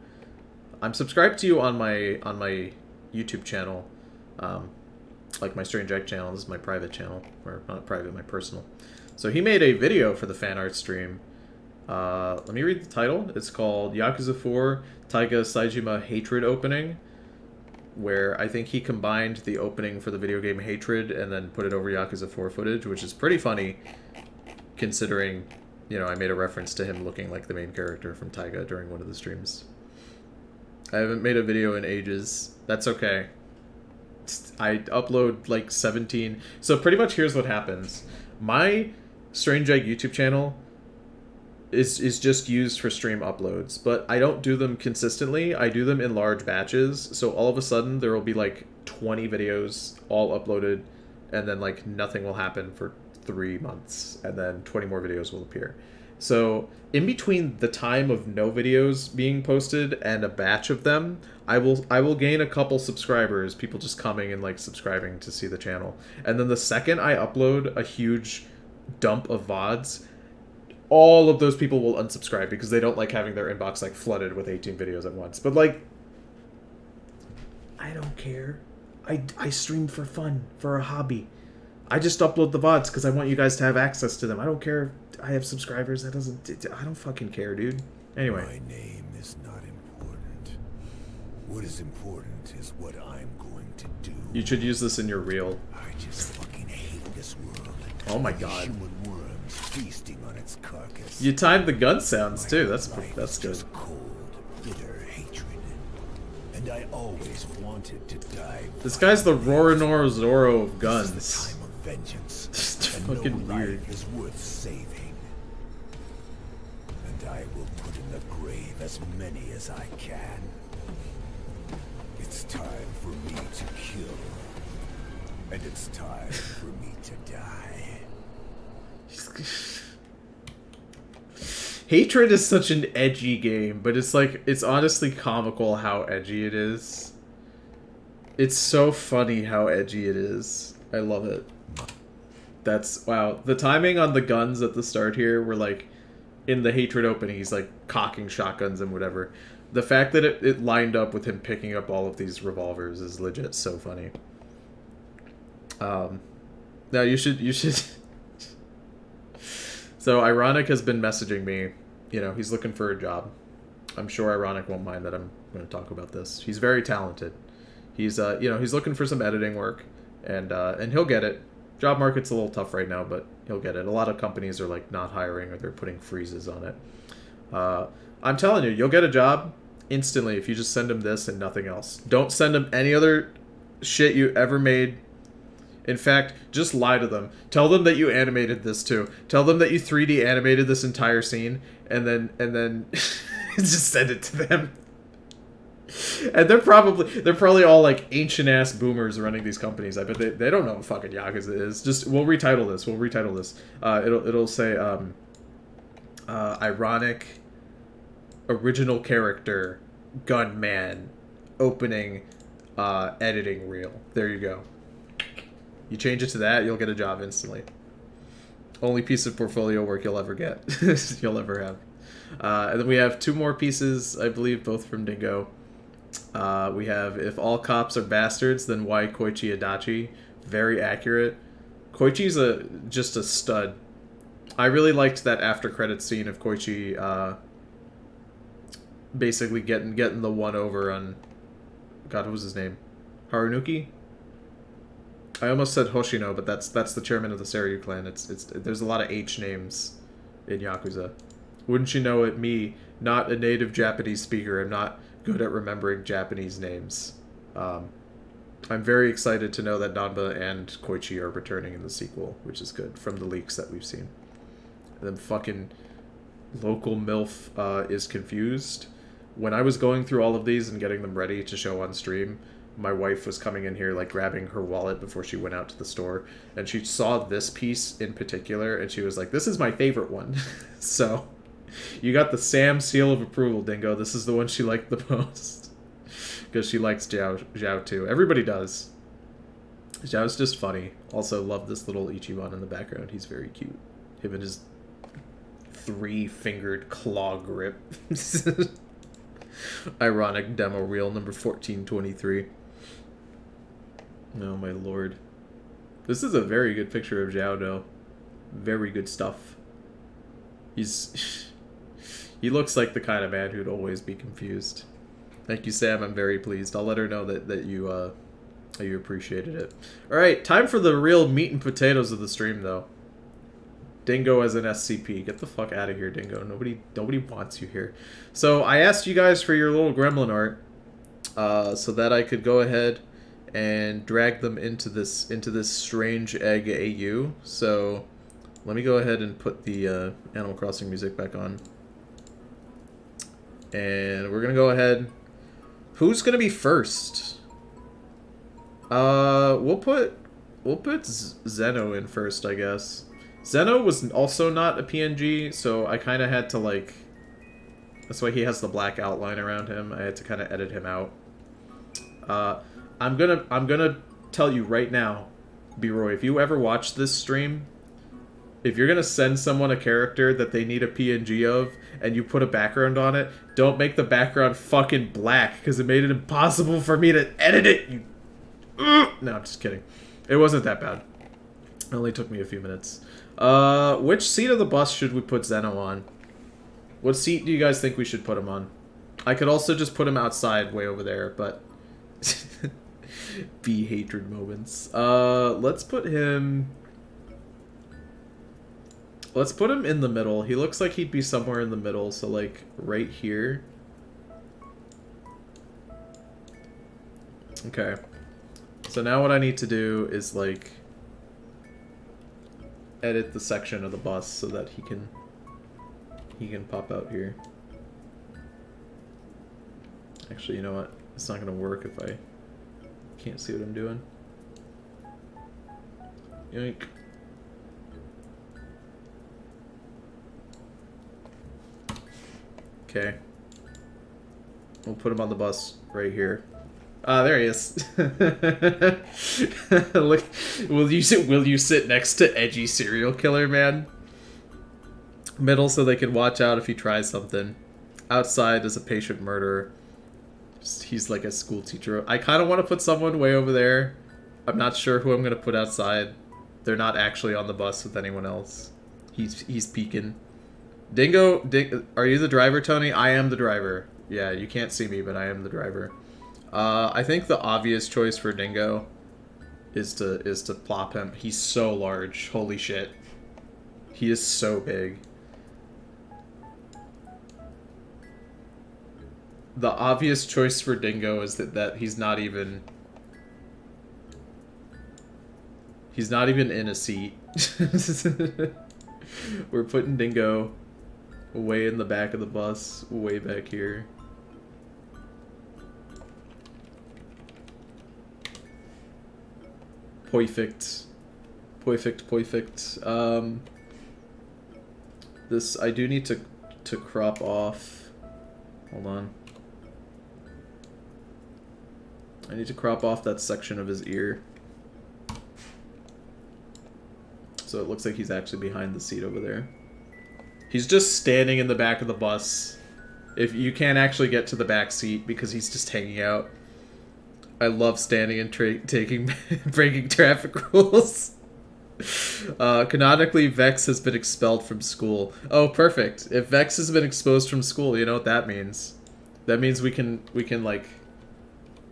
I'm subscribed to you on my YouTube channel, like my Strange Egg channel. This is my private channel, or not private, my personal. So he made a video for the fan art stream. Let me read the title. It's called Yakuza 4 Taiga Saejima Hatred Opening, where I think he combined the opening for the video game Hatred and then put it over Yakuza 4 footage, which is pretty funny, considering, you know, I made a reference to him looking like the main character from Taiga during one of the streams. I haven't made a video in ages. That's okay. I upload like 17. So pretty much here's what happens. My Strange Egg YouTube channel is just used for stream uploads, but I don't do them consistently. I do them in large batches, so all of a sudden there will be like 20 videos all uploaded, and then like nothing will happen for 3 months, and then 20 more videos will appear. So in between the time of no videos being posted and a batch of them, I will gain a couple subscribers, people just coming and like subscribing to see the channel. And then the second I upload a huge dump of VODs, all of those people will unsubscribe because they don't like having their inbox like flooded with 18 videos at once. But like, I don't care. I stream for fun, for a hobby. I just upload the VODs because I want you guys to have access to them. I don't care if I have subscribers. That doesn't... I don't fucking care, dude. Anyway. My name is not important. What is important is what I'm going to do. You should use this in your reel. I just fucking hate this world. Oh my god. Human worms feasting on its carcass. You timed the gun sounds too. That's good. Cold, bitter hatred. And I always wanted to die. This guy's the Roronoa Zoro of guns. This is the time of vengeance. It's and fucking no weird. life is worth saving. And I will put in the grave as many as I can. It's time for me to kill. And it's time for me to die. Hatred is such an edgy game, but it's like, it's honestly comical how edgy it is. It's so funny how edgy it is. I love it. That's, wow. The timing on the guns at the start here were like, in the Hatred opening, he's like cocking shotguns and whatever. The fact that it lined up with him picking up all of these revolvers is legit so funny. Now you should... So Ironic has been messaging me. You know, he's looking for a job. I'm sure Ironic won't mind that I'm going to talk about this. He's very talented. He's you know, he's looking for some editing work, and he'll get it. Job market's a little tough right now, but he'll get it. A lot of companies are like not hiring, or they're putting freezes on it. I'm telling you, you'll get a job instantly if you just send him this and nothing else. Don't send him any other shit you ever made. In fact, just lie to them. Tell them that you animated this too. Tell them that you 3D animated this entire scene, and then just send it to them. And they're probably all like ancient ass boomers running these companies. I bet they don't know what fucking Yakuza is. Just we'll retitle this. We'll retitle this. It'll say Ironic original character gunman opening editing reel. There you go. You change it to that, you'll get a job instantly. Only piece of portfolio work you'll ever get. You'll ever have. And then we have 2 more pieces, I believe, both from Dingo. We have, if all cops are bastards, then why Koichi Adachi? Very accurate. Koichi's just a stud. I really liked that after credits scene of Koichi basically getting the one over on... God, what was his name? Harunuki? I almost said Hoshino, but that's the chairman of the Seiryu clan. There's a lot of H names in Yakuza. Wouldn't you know it, me, not a native Japanese speaker, I'm not good at remembering Japanese names. I'm very excited to know that Nanba and Koichi are returning in the sequel, which is good, from the leaks that we've seen. And then fucking local MILF is confused. When I was going through all of these and getting them ready to show on stream, my wife was coming in here, like, grabbing her wallet before she went out to the store, and she saw this piece in particular, and she was like, this is my favorite one. So, you got the Sam seal of approval, Dingo. This is the one she liked the most. Because she likes Zhao too. Everybody does. Zhao's just funny. Also, love this little Ichiban in the background. He's very cute. Him and his 3-fingered claw grip. Ironic demo reel number 1423. Oh my lord. This is a very good picture of Zhao, though. Very good stuff. He looks like the kind of man who'd always be confused. Thank you, Sam. I'm very pleased. I'll let her know that you appreciated it. Alright, time for the real meat and potatoes of the stream, though. Dingo as an SCP. Get the fuck out of here, Dingo. Nobody wants you here. So I asked you guys for your little gremlin art, so that I could go ahead and drag them into this strange egg AU. So let me go ahead and put the Animal Crossing music back on, and we're gonna go ahead. Who's gonna be first? We'll put Zeno in first, I guess. Zeno was also not a PNG, so I kind of had to, like... That's why he has the black outline around him. I had to kind of edit him out. I'm gonna tell you right now, B-Roy, if you ever watch this stream, if you're gonna send someone a character that they need a PNG of, and you put a background on it, don't make the background fucking black, because it made it impossible for me to edit it, you... No, I'm just kidding. It wasn't that bad. It only took me a few minutes. Which seat of the bus should we put Zeno on? What seat do you guys think we should put him on? I could also just put him outside way over there, but... B hatred moments. Let's put him... Let's put him in the middle. He looks like he'd be somewhere in the middle, so like right here. Okay. So now what I need to do is like edit the section of the bus so that he can pop out here. Actually, you know what? It's not gonna work if I can't see what I'm doing. Yoink. Okay. We'll put him on the bus right here. Ah, there he is. Look, will you sit next to edgy serial killer man? Middle so they can watch out if he tries something. Outside is a patient murderer. He's like a school teacher. I kind of want to put someone way over there. I'm not sure who I'm going to put outside. They're not actually on the bus with anyone else. He's peeking. Dingo, are you the driver, Tony? I am the driver. Yeah, you can't see me, but I am the driver. I think the obvious choice for Dingo is to plop him. He's so large. Holy shit. He is so big. The obvious choice for Dingo is that he's not even in a seat. We're putting Dingo way in the back of the bus, way back here. Perfect. Perfect, perfect. This, I do need to crop off. Hold on. I need to crop off that section of his ear. So it looks like he's actually behind the seat over there. He's just standing in the back of the bus. If you can't actually get to the back seat because he's just hanging out. I love standing and breaking traffic rules. Canonically, Vex has been expelled from school. Oh, perfect. If Vex has been exposed from school, you know what that means. That means we can like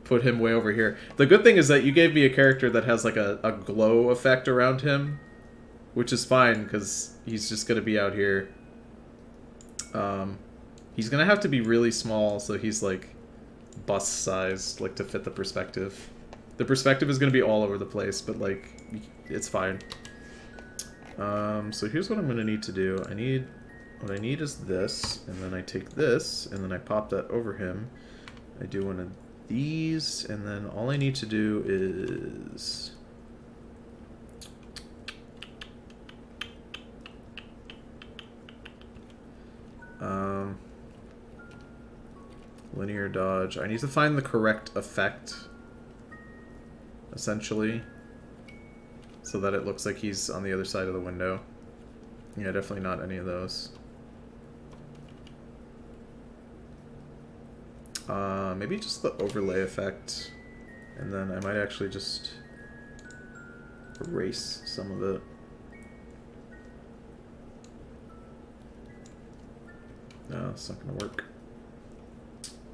put him way over here. The good thing is that you gave me a character that has like a glow effect around him, which is fine because he's just gonna be out here. He's gonna have to be really small, so he's like bus sized, like to fit the perspective. The perspective is going to be all over the place, but, like, it's fine. So here's what I'm going to need to do. What I need is this, and then I take this, and then I pop that over him. I do one of these, and then all I need to do is... linear dodge. I need to find the correct effect, essentially, so that it looks like he's on the other side of the window. Yeah, definitely not any of those. Maybe just the overlay effect, and then I might actually just erase some of it. No, it's not gonna work.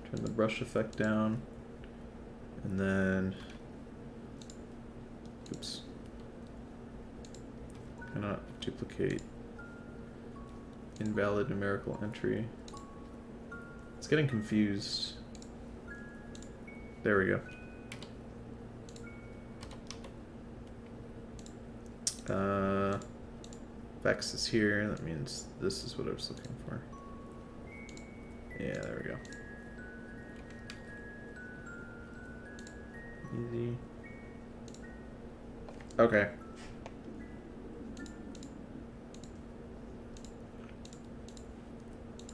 Turn the brush effect down, and then, oops, cannot duplicate invalid numerical entry. It's getting confused. There we go. Vex is here. That means this is what I was looking for. Yeah, there we go. Easy. Okay.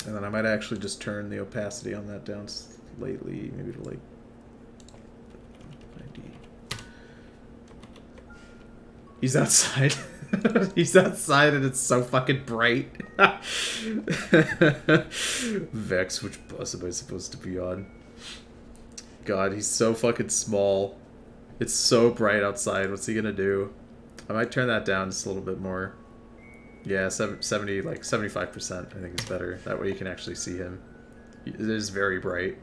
And then I might actually just turn the opacity on that down slightly, maybe to like 90. He's outside. He's outside and it's so fucking bright. Vex, which bus am I supposed to be on? God, he's so fucking small. It's so bright outside. What's he gonna do? I might turn that down just a little bit more. Yeah, 70, like 75% I think is better. That way you can actually see him. It is very bright.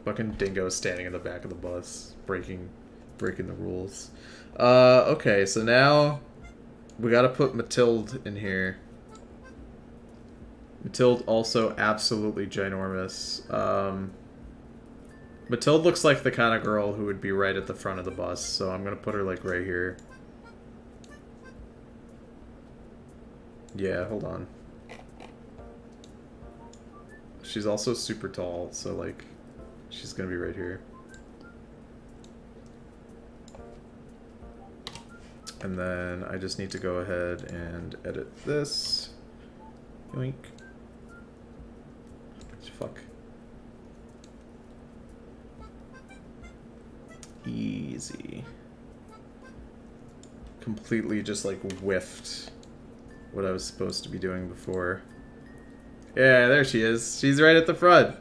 Fucking Dingo standing in the back of the bus, breaking the rules. Okay, so now we gotta put Mathilde in here. Mathilde also absolutely ginormous. Mathilde looks like the kind of girl who would be right at the front of the bus, so I'm gonna put her like right here. Yeah, hold on. She's also super tall, so like, she's gonna be right here. And then I just need to go ahead and edit this. Yoink. Fuck. Easy. Completely just like whiffed what I was supposed to be doing before. Yeah, there she is. She's right at the front.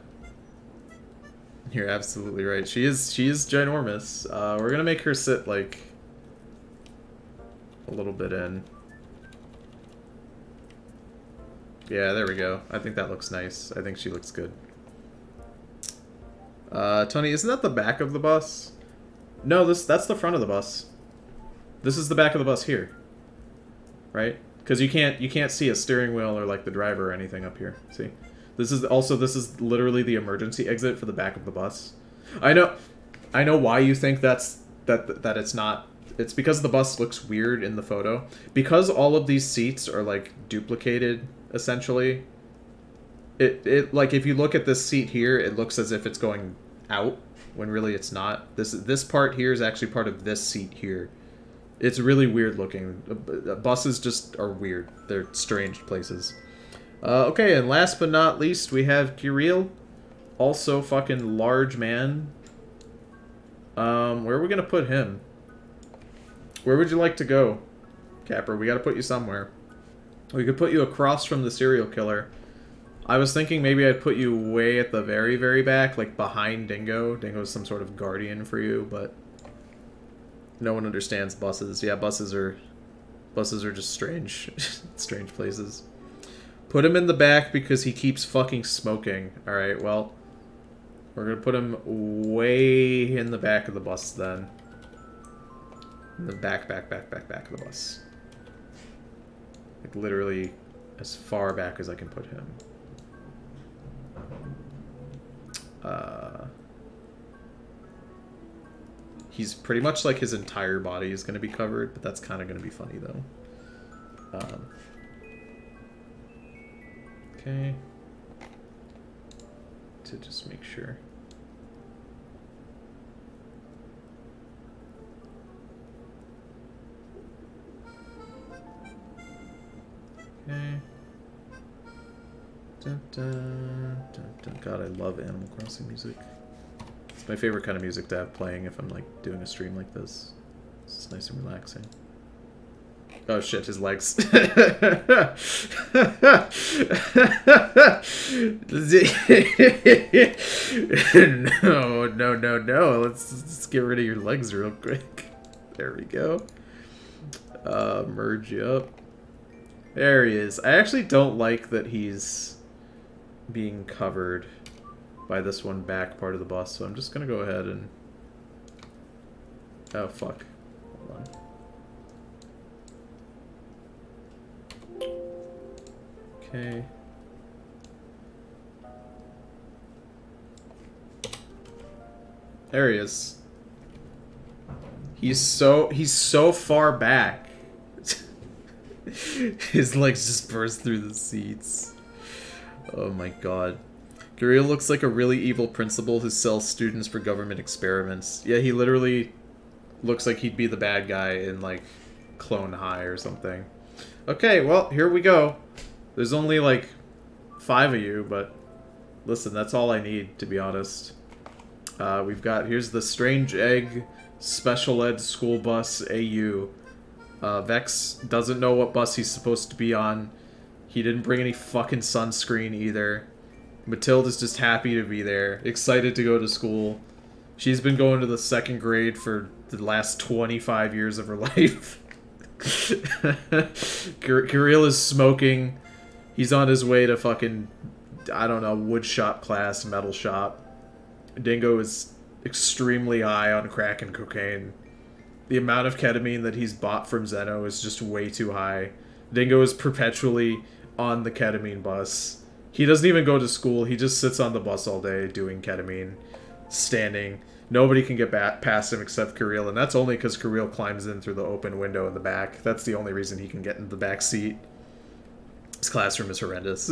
You're absolutely right. She is ginormous. We're gonna make her sit like a little bit in. Yeah, there we go. I think that looks nice. I think she looks good. Tony, isn't that the back of the bus? No, that's the front of the bus. This is the back of the bus here. Right? Because you can't see a steering wheel or like the driver or anything up here. See? This is literally the emergency exit for the back of the bus. I know why you think that it's not. It's because the bus looks weird in the photo. Because all of these seats are like duplicated essentially. It like if you look at this seat here, it looks as if it's going out when really it's not. This part here is actually part of this seat here. It's really weird looking. Buses just are weird. They're strange places. Okay, and last but not least, we have Kirill. Also fucking large man. Where are we gonna put him? Where would you like to go, Capper? We gotta put you somewhere. We could put you across from the serial killer. I was thinking maybe I'd put you way at the very, very back, like behind Dingo. Dingo's some sort of guardian for you, but no one understands buses. Yeah, buses are just strange, strange places. Put him in the back because he keeps fucking smoking. All right, well, we're gonna put him way in the back of the bus then. In the back of the bus. Like literally as far back as I can put him. He's pretty much like his entire body is going to be covered, but that's kind of going to be funny though. Okay. To just make sure. Okay. Dun, dun, dun, dun. God, I love Animal Crossing music. It's my favorite kind of music to have playing if I'm like doing a stream like this. It's just nice and relaxing. Oh shit, his legs. No. Let's get rid of your legs real quick. There we go. Merge you up. There he is. I actually don't like that he's being covered by this one back part of the bus, so I'm just gonna go ahead and... Oh, fuck. Hold on. Okay. There he is. He's so far back. His legs just burst through the seats. Oh my god. Guriel looks like a really evil principal who sells students for government experiments. Yeah, he literally looks like he'd be the bad guy in, like, Clone High or something. Okay, well, here we go. There's only, like, 5 of you, but listen, that's all I need, to be honest. We've got, here's the Strange Egg Special Ed School Bus AU. Vex doesn't know what bus he's supposed to be on. He didn't bring any fucking sunscreen either. Matilda's just happy to be there, excited to go to school. She's been going to the 2nd grade for the last 25 years of her life. Guriel is smoking. He's on his way to fucking, I don't know, wood shop class, metal shop. Dingo is extremely high on crack and cocaine. The amount of ketamine that he's bought from Zeno is just way too high. Dingo is perpetually on the ketamine bus. He doesn't even go to school. He just sits on the bus all day doing ketamine, standing. Nobody can get past him except Guriel, and that's only because Guriel climbs in through the open window in the back. That's the only reason he can get in the back seat. His classroom is horrendous.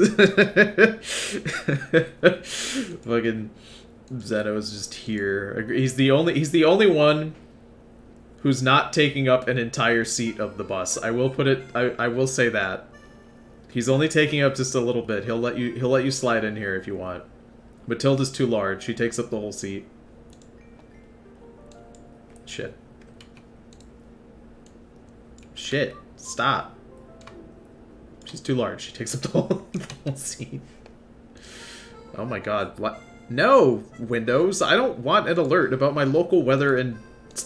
Fucking Zeno is just here. He's the only one who's not taking up an entire seat of the bus. I will put it. I will say that. He's only taking up just a little bit. He'll let you slide in here if you want. Matilda's too large. She takes up the whole seat. Shit. Shit. Stop. She's too large. She takes up the whole seat. Oh my god. What? No, Windows. I don't want an alert about my local weather and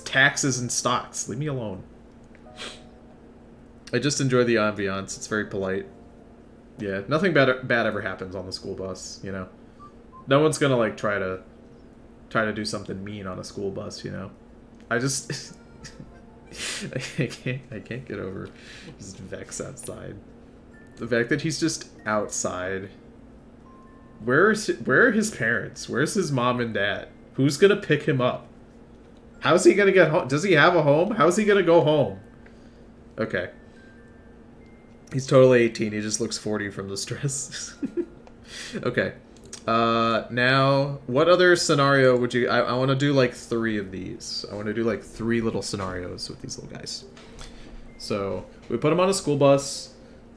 taxes and stocks. Leave me alone. I just enjoy the ambiance. It's very polite. Yeah, nothing bad ever happens on the school bus, you know. No one's gonna like try to do something mean on a school bus, you know. I just I can't get over just Vex outside. The fact that he's just outside. Where are his parents? Where's his mom and dad? Who's gonna pick him up? How's he gonna get home? Does he have a home? How's he gonna go home? Okay. He's totally 18. He just looks 40 from the stress. Okay. Now, what other scenario would you... I want to do, like, 3 of these. I want to do, like, 3 little scenarios with these little guys. So, we put him on a school bus.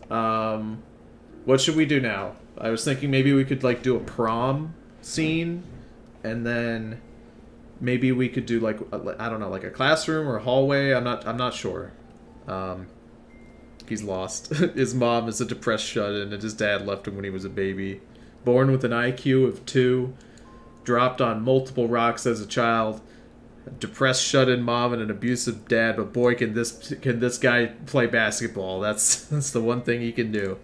What should we do now? I was thinking maybe we could, like, do a prom scene. And then maybe we could do, like, I don't know, like a classroom or a hallway. I'm not sure. He's lost. His mom is a depressed shut-in, and his dad left him when he was a baby. Born with an IQ of 2, dropped on multiple rocks as a child, a depressed shut-in mom and an abusive dad, but boy, can this guy play basketball. That's the one thing he can do.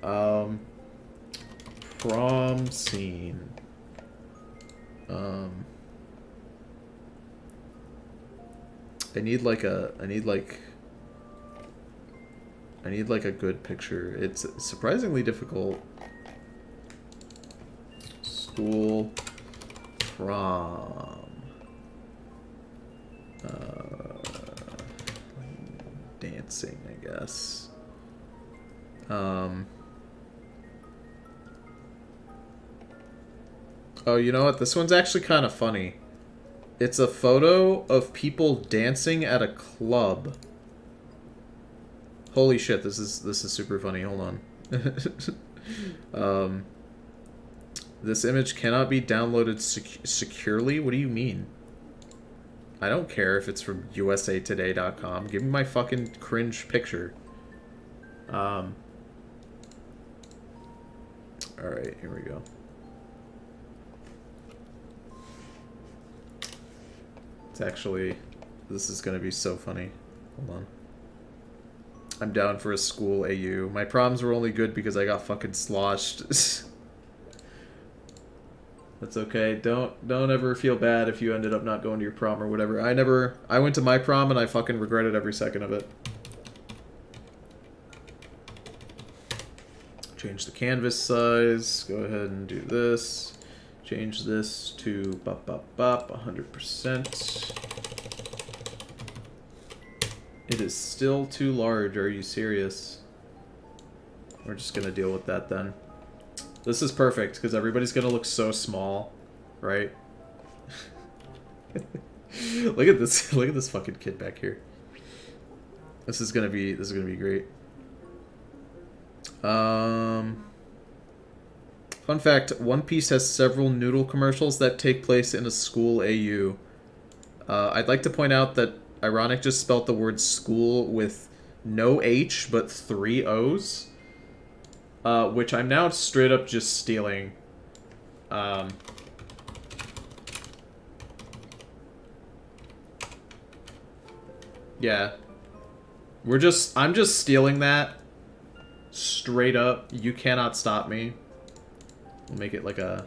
Prom scene. I need like a good picture. It's surprisingly difficult. School prom. Dancing, I guess. Oh, you know what? This one's actually kind of funny. It's a photo of people dancing at a club. Holy shit, this is super funny. Hold on. This image cannot be downloaded securely? What do you mean? I don't care if it's from usatoday.com. Give me my fucking cringe picture. Alright, here we go. It's actually... This is gonna be so funny. Hold on. I'm down for a school AU. My proms were only good because I got fucking sloshed. That's okay. Don't ever feel bad if you ended up not going to your prom or whatever. I went to my prom and I fucking regretted every second of it. Change the canvas size. Go ahead and do this. Change this to 100%. It is still too large. Are you serious? We're just gonna deal with that then. This is perfect, because everybody's gonna look so small, right? Look at this fucking kid back here. This is gonna be great. Fun fact, One Piece has several noodle commercials that take place in a school AU. I'd like to point out that Ironic just spelt the word school with no H, but 3 O's. Which I'm now straight up just stealing. Yeah. I'm just stealing that. Straight up. You cannot stop me. We'll make it like a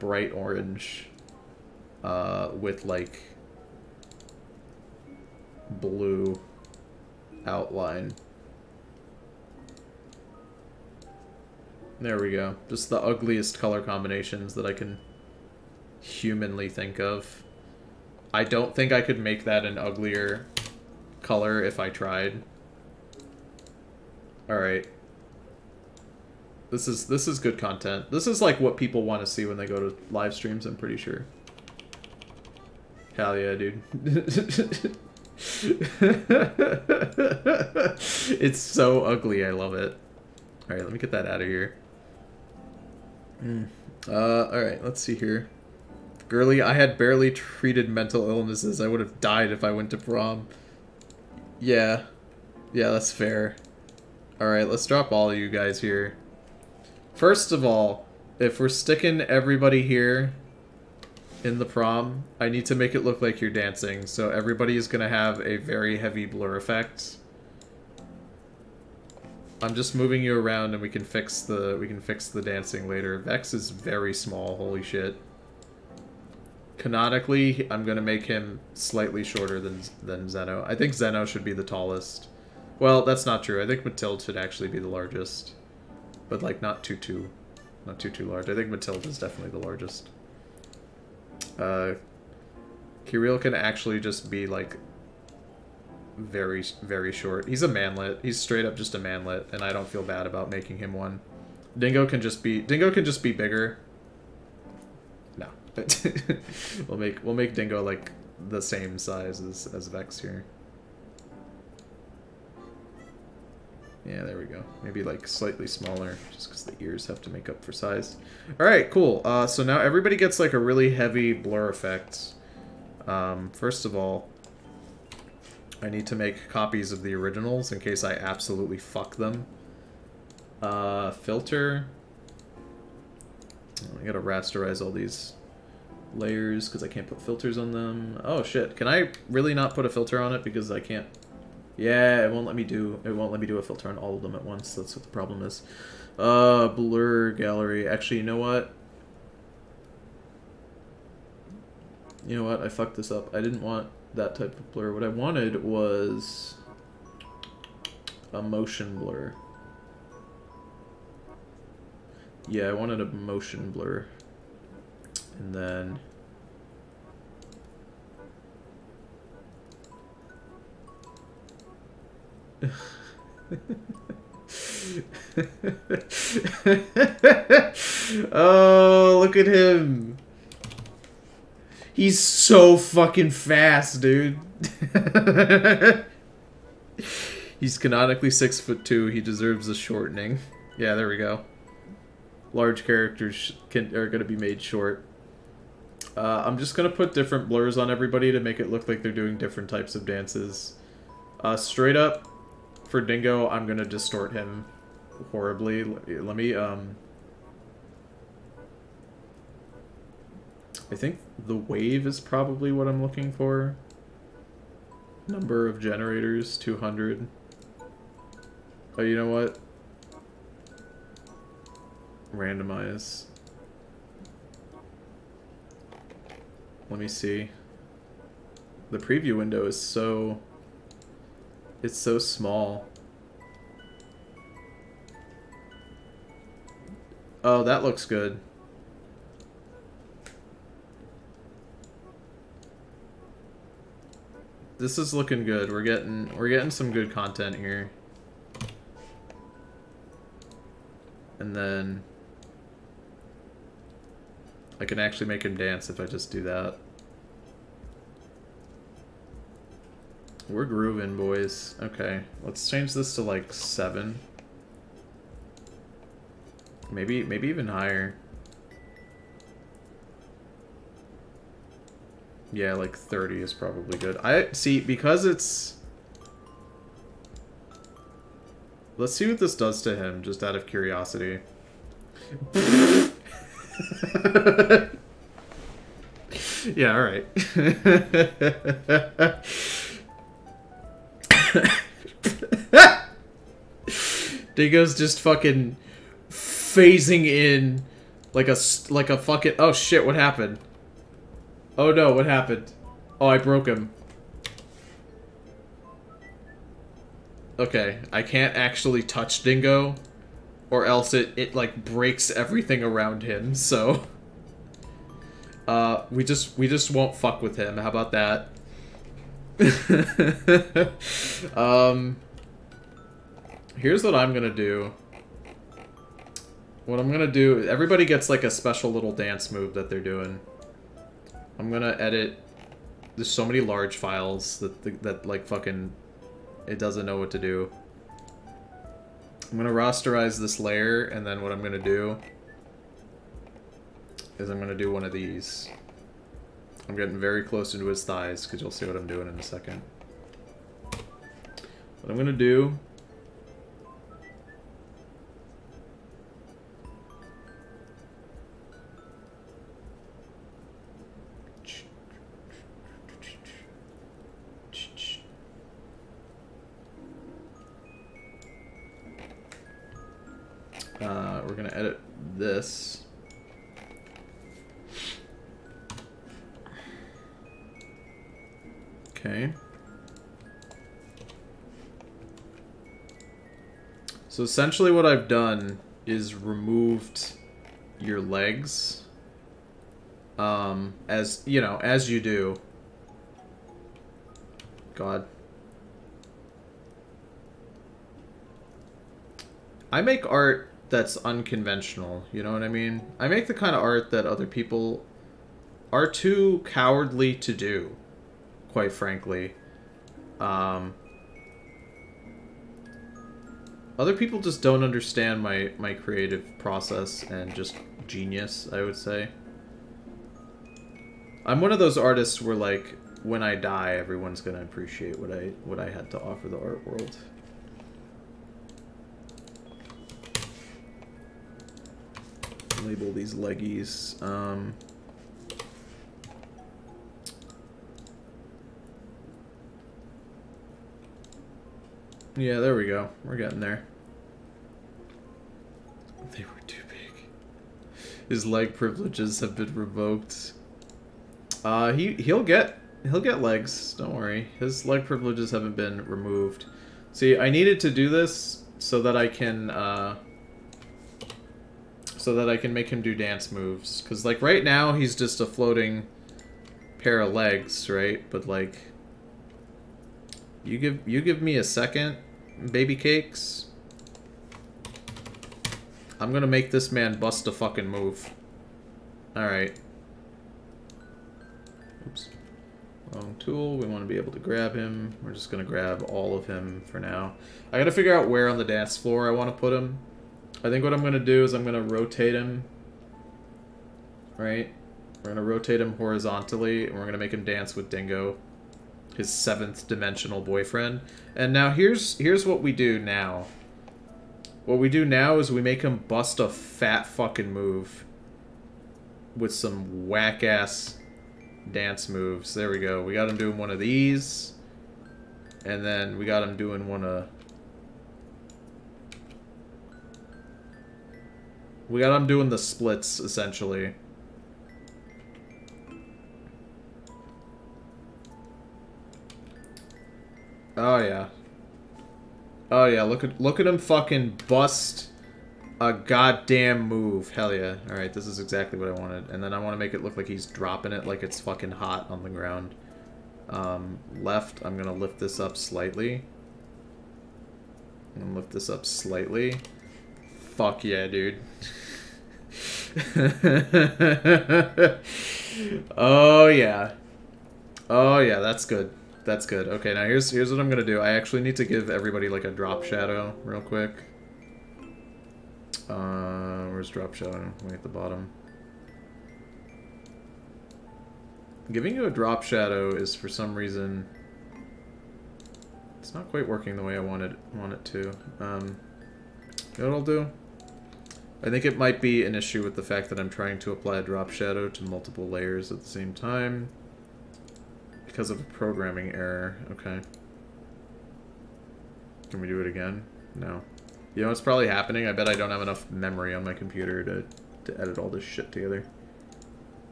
bright orange. With like blue outline. There we go. Just the ugliest color combinations that I can humanly think of. I don't think I could make that an uglier color if I tried. Alright. This is good content. This is like what people want to see when they go to live streams, I'm pretty sure. Hell yeah, dude. It's so ugly, I love it. Alright, let me get that out of here. Alright, let's see here. Girly, I had barely treated mental illnesses. I would have died if I went to prom. Yeah. Yeah, that's fair. Alright, let's drop all of you guys here. First of all, if we're sticking everybody here in the prom, I need to make it look like you're dancing, so everybody is gonna have a very heavy blur effect. I'm just moving you around and we can fix the dancing later. Vex is very small, holy shit. Canonically, I'm gonna make him slightly shorter than Zeno. I think Zeno should be the tallest. Well, that's not true. I think Mathilde should actually be the largest. But like not too large. I think Mathilde is definitely the largest. Kirill can actually just be like very, very short. He's a manlet. He's straight up just a manlet, and I don't feel bad about making him one. Dingo can just be bigger. No. we'll make Dingo like the same size as Vex here. Yeah, there we go. Maybe like slightly smaller, just because the ears have to make up for size. Alright, cool. So now everybody gets like a really heavy blur effect. First of all, I need to make copies of the originals in case I absolutely fuck them. Filter. I gotta rasterize all these layers because I can't put filters on them. Oh shit, can I really not put a filter on it because I can't? Yeah, it won't let me do a filter on all of them at once. That's what the problem is. Blur gallery. Actually, you know what? You know what? I fucked this up. I didn't want that type of blur. What I wanted was a motion blur. Yeah, I wanted a motion blur. And then Oh, look at him. He's so fucking fast, dude. He's canonically 6'2". He deserves a shortening. Yeah, there we go. Large characters are going to be made short. I'm just going to put different blurs on everybody to make it look like they're doing different types of dances. Straight up, for Dingo, I'm going to distort him horribly. Let me, I think the wave is probably what I'm looking for. Number of generators, 200. Oh, you know what? Randomize. Let me see. The preview window is so... It's so small. Oh, that looks good. This is looking good. We're getting some good content here. And then I can actually make him dance if I just do that. We're grooving, boys. Okay, let's change this to like 7. Maybe even higher. Yeah, like 30 is probably good. I see, because it's... Let's see what this does to him, just out of curiosity. Yeah, alright. Dingo's just fucking phasing in like a fucking... Oh shit, what happened? Oh no, what happened? Oh, I broke him. Okay, I can't actually touch Dingo, or else it like breaks everything around him, so... we just won't fuck with him, how about that? Here's what I'm gonna do. What I'm gonna do, everybody gets like a special little dance move that they're doing. I'm gonna edit, there's so many large files that like fucking, it doesn't know what to do. I'm gonna rasterize this layer, and then what I'm gonna do is I'm gonna do one of these. I'm getting very close into his thighs, because you'll see what I'm doing in a second. What I'm gonna do... we're gonna edit this. Okay. So essentially what I've done is removed your legs. As, you know, as you do. God. I make art that's unconventional, you know what I mean? I make the kind of art that other people are too cowardly to do, quite frankly. Other people just don't understand my creative process and just genius, I would say. I'm one of those artists where, like, when I die, everyone's gonna appreciate what I had to offer the art world. Label these leggies. Yeah, there we go. We're getting there. They were too big. His leg privileges have been revoked. He'll get legs. Don't worry. His leg privileges haven't been removed. See, I needed to do this so that I can make him do dance moves. Because, like, right now, he's just a floating pair of legs, right? But, like, you give me a second, baby cakes. I'm gonna make this man bust a fucking move. Alright. Oops. Long tool. We want to be able to grab him. We're just gonna grab all of him for now. I gotta figure out where on the dance floor I want to put him. I think what I'm gonna do is I'm gonna rotate him. Right? We're gonna rotate him horizontally, and we're gonna make him dance with Dingo, his 7th dimensional boyfriend. And now here's what we do now. What we do now is we make him bust a fat fucking move with some whack-ass dance moves. There we go. We got him doing one of these. And then we got him doing one of... We got him doing the splits, essentially. Oh, yeah. Oh yeah, look at him fucking bust a goddamn move. Hell yeah. Alright, this is exactly what I wanted. And then I want to make it look like he's dropping it like it's fucking hot on the ground. Left, I'm gonna lift this up slightly. I'm gonna lift this up slightly. Fuck yeah, dude. Oh yeah. Oh yeah, that's good. That's good. Okay, now here's what I'm gonna do. I actually need to give everybody like a drop shadow real quick. Where's drop shadow? Way at the bottom. Giving you a drop shadow is for some reason it's not quite working the way I want it to. You know what I'll do? I think it might be an issue with the fact that I'm trying to apply a drop shadow to multiple layers at the same time. Because of a programming error. Okay. Can we do it again? No. You know what's probably happening? I bet I don't have enough memory on my computer to edit all this shit together.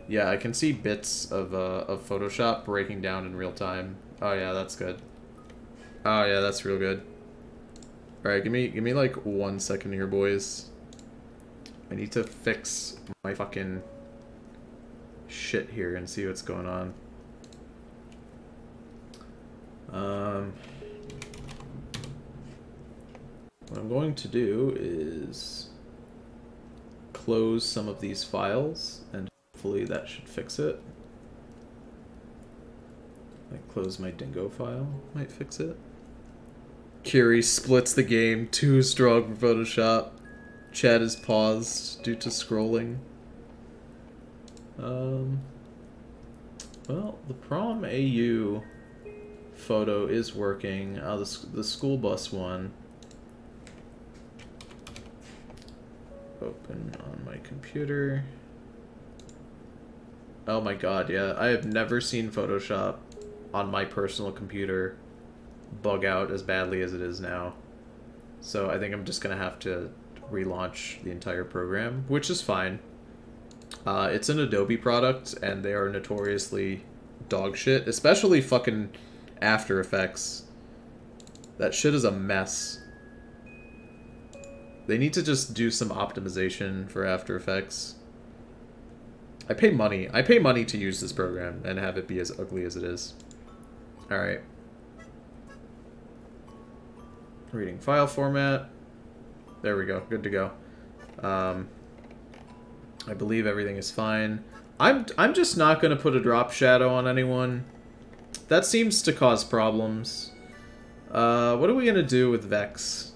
Yeah, I can see bits of Photoshop breaking down in real time. Oh yeah, that's good. Oh yeah, that's real good. Alright, give me like 1 second here, boys. I need to fix my fucking shit here and see what's going on. What I'm going to do is close some of these files, and hopefully that should fix it. Like close my Dingo file might fix it. Curie splits the game, too strong for Photoshop. Chat is paused due to scrolling. Well, the prom AU photo is working. The school bus one. Open on my computer. Oh my god, yeah. I have never seen Photoshop on my personal computer bug out as badly as it is now. So I think I'm just gonna have to relaunch the entire program, which is fine. It's an Adobe product, and they are notoriously dog shit, especially fucking After Effects. That shit is a mess. They need to just do some optimization for After Effects. I pay money to use this program and have it be as ugly as it is. Alright. Reading file format. There we go. Good to go. I believe everything is fine. I'm just not going to put a drop shadow on anyone. That seems to cause problems. What are we going to do with Vex?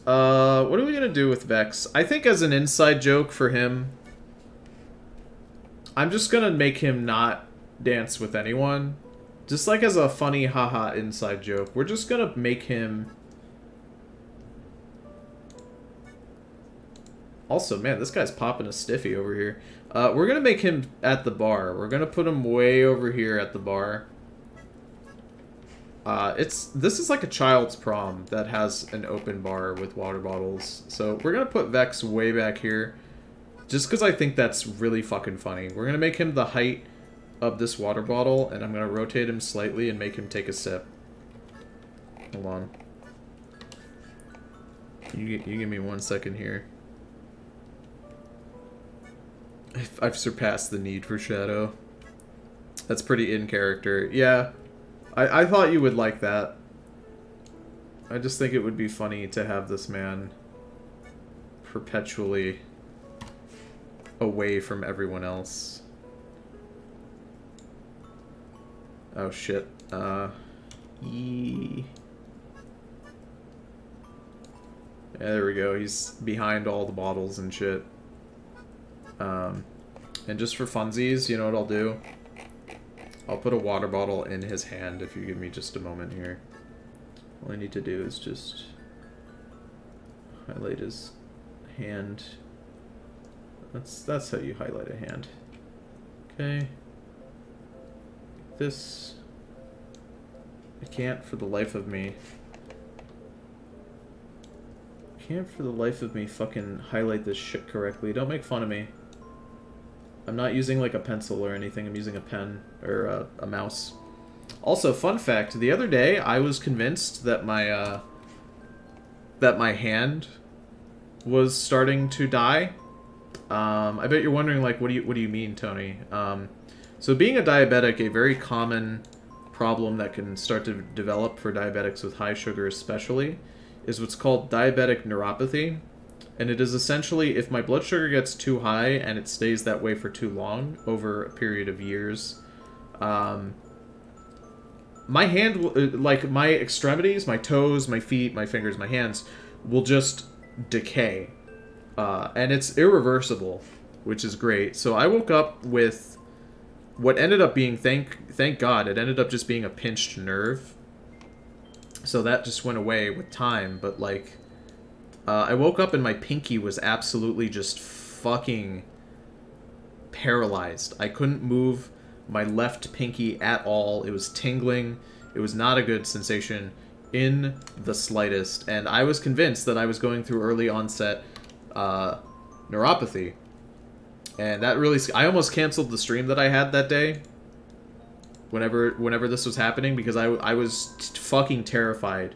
What are we going to do with Vex? I think as an inside joke for him, I'm just going to make him not dance with anyone. Just like as a funny haha inside joke. We're just going to make him... Also, man, this guy's popping a stiffy over here. We're going to make him at the bar. We're going to put him way over here at the bar. This is like a child's prom that has an open bar with water bottles. So we're going to put Vex way back here. Just because I think that's really fucking funny. We're going to make him the height of this water bottle. And I'm going to rotate him slightly and make him take a sip. Hold on. You give me 1 second here. I've surpassed the need for shadow. That's pretty in character. Yeah, I thought you would like that. I just think it would be funny to have this man perpetually away from everyone else. Oh shit. Yeah, there we go. He's behind all the bottles and shit. And just for funsies, you know what I'll do? I'll put a water bottle in his hand if you give me just a moment here. All I need to do is just highlight his hand. That's how you highlight a hand. Okay. This. I can't for the life of me. Can't for the life of me fucking highlight this shit correctly. Don't make fun of me. I'm not using like a pencil or anything. I'm using a pen or a mouse. Also, fun fact: the other day I was convinced that my hand was starting to die. I bet you're wondering, like, what do you mean, Tony? So being a diabetic, a very common problem that can start to develop for diabetics with high sugar especially, is what's called diabetic neuropathy. And it is essentially if my blood sugar gets too high and it stays that way for too long over a period of years, my hand, like my extremities, my toes, my feet, my fingers, my hands, will just decay. And it's irreversible, which is great. So I woke up with what ended up being, thank God, it ended up just being a pinched nerve. So that just went away with time, but like, I woke up and my pinky was absolutely just fucking paralyzed. I couldn't move my left pinky at all. It was tingling. It was not a good sensation in the slightest. And I was convinced that I was going through early onset neuropathy. And that really... I almost canceled the stream that I had that day. Whenever this was happening, because I was fucking terrified.